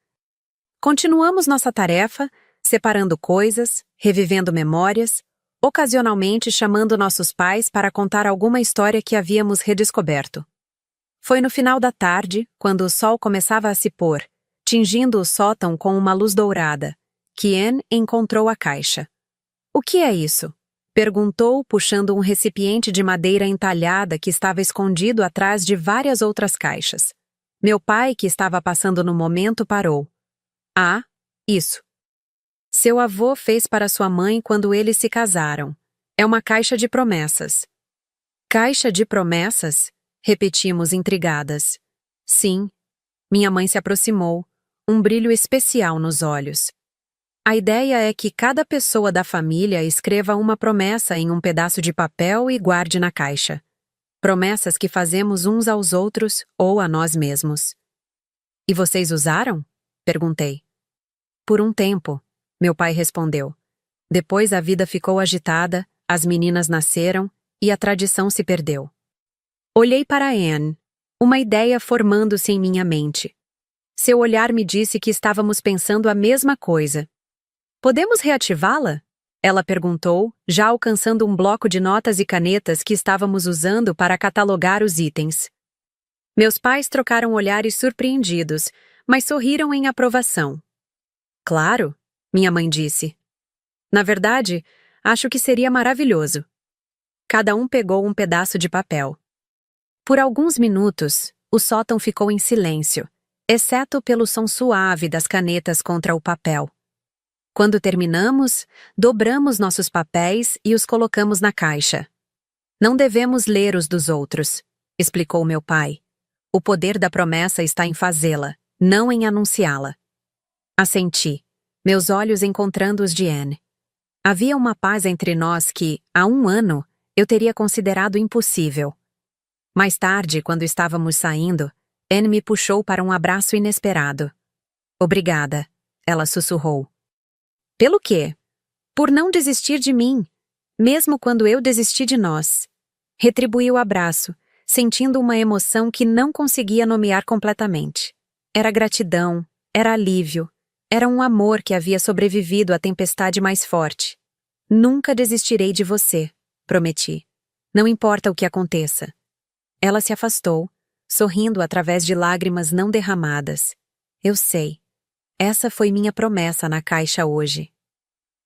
Continuamos nossa tarefa, separando coisas, revivendo memórias, ocasionalmente chamando nossos pais para contar alguma história que havíamos redescoberto. Foi no final da tarde, quando o sol começava a se pôr, tingindo o sótão com uma luz dourada, que Anne encontrou a caixa. O que é isso? Perguntou, puxando um recipiente de madeira entalhada que estava escondido atrás de várias outras caixas. Meu pai, que estava passando no momento, parou. Ah, isso. Seu avô fez para sua mãe quando eles se casaram. É uma caixa de promessas. Caixa de promessas? Repetimos intrigadas. Sim. Minha mãe se aproximou, um brilho especial nos olhos. A ideia é que cada pessoa da família escreva uma promessa em um pedaço de papel e guarde na caixa. Promessas que fazemos uns aos outros ou a nós mesmos. E vocês usaram? Perguntei. Por um tempo, meu pai respondeu. Depois a vida ficou agitada, as meninas nasceram e a tradição se perdeu. Olhei para Anne, uma ideia formando-se em minha mente. Seu olhar me disse que estávamos pensando a mesma coisa. Podemos reativá-la? Ela perguntou, já alcançando um bloco de notas e canetas que estávamos usando para catalogar os itens. Meus pais trocaram olhares surpreendidos, mas sorriram em aprovação. Claro, minha mãe disse. Na verdade, acho que seria maravilhoso. Cada um pegou um pedaço de papel. Por alguns minutos, o sótão ficou em silêncio, exceto pelo som suave das canetas contra o papel. Quando terminamos, dobramos nossos papéis e os colocamos na caixa. Não devemos ler os dos outros, explicou meu pai. O poder da promessa está em fazê-la, não em anunciá-la. Assenti, meus olhos encontrando os de Anne. Havia uma paz entre nós que, há um ano, eu teria considerado impossível. Mais tarde, quando estávamos saindo, Anne me puxou para um abraço inesperado. Obrigada, ela sussurrou. Pelo quê? Por não desistir de mim, mesmo quando eu desisti de nós. Retribuí o abraço, sentindo uma emoção que não conseguia nomear completamente. Era gratidão, era alívio, era um amor que havia sobrevivido à tempestade mais forte. Nunca desistirei de você, prometi. Não importa o que aconteça. Ela se afastou, sorrindo através de lágrimas não derramadas. Eu sei. Essa foi minha promessa na caixa hoje.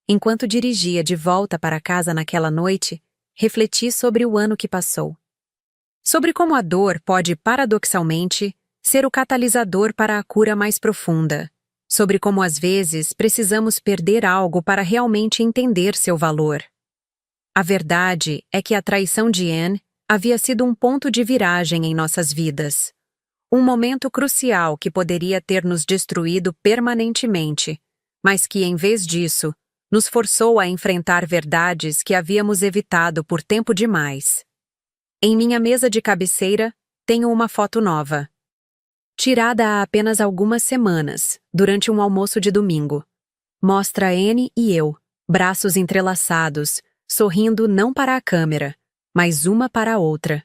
Enquanto dirigia de volta para casa naquela noite, refleti sobre o ano que passou. Sobre como a dor pode, paradoxalmente, ser o catalisador para a cura mais profunda. Sobre como às vezes precisamos perder algo para realmente entender seu valor. A verdade é que a traição de Anne havia sido um ponto de viragem em nossas vidas. Um momento crucial que poderia ter nos destruído permanentemente, mas que, em vez disso, nos forçou a enfrentar verdades que havíamos evitado por tempo demais. Em minha mesa de cabeceira, tenho uma foto nova. Tirada há apenas algumas semanas, durante um almoço de domingo. Mostra Anne e eu, braços entrelaçados, sorrindo não para a câmera, mas uma para a outra.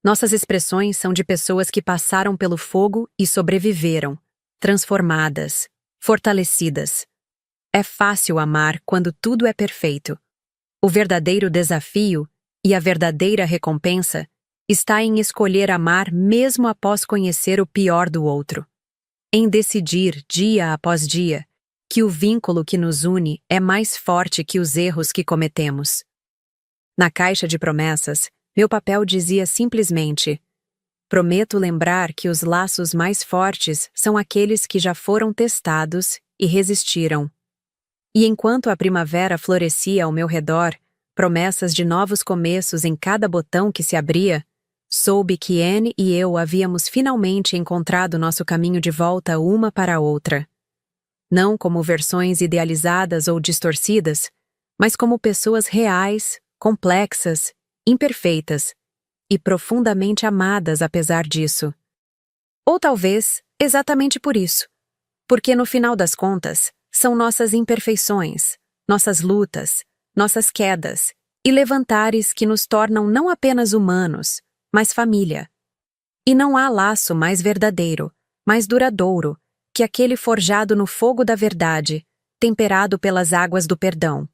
Nossas expressões são de pessoas que passaram pelo fogo e sobreviveram, transformadas, fortalecidas. É fácil amar quando tudo é perfeito. O verdadeiro desafio e a verdadeira recompensa está em escolher amar mesmo após conhecer o pior do outro. Em decidir, dia após dia, que o vínculo que nos une é mais forte que os erros que cometemos. Na caixa de promessas, meu papel dizia simplesmente: prometo lembrar que os laços mais fortes são aqueles que já foram testados e resistiram. E enquanto a primavera florescia ao meu redor, promessas de novos começos em cada botão que se abria, soube que Anne e eu havíamos finalmente encontrado nosso caminho de volta uma para a outra. Não como versões idealizadas ou distorcidas, mas como pessoas reais, complexas, imperfeitas e profundamente amadas apesar disso. Ou talvez, exatamente por isso. Porque no final das contas, são nossas imperfeições, nossas lutas, nossas quedas e levantares que nos tornam não apenas humanos, mas família. E não há laço mais verdadeiro, mais duradouro, que aquele forjado no fogo da verdade, temperado pelas águas do perdão.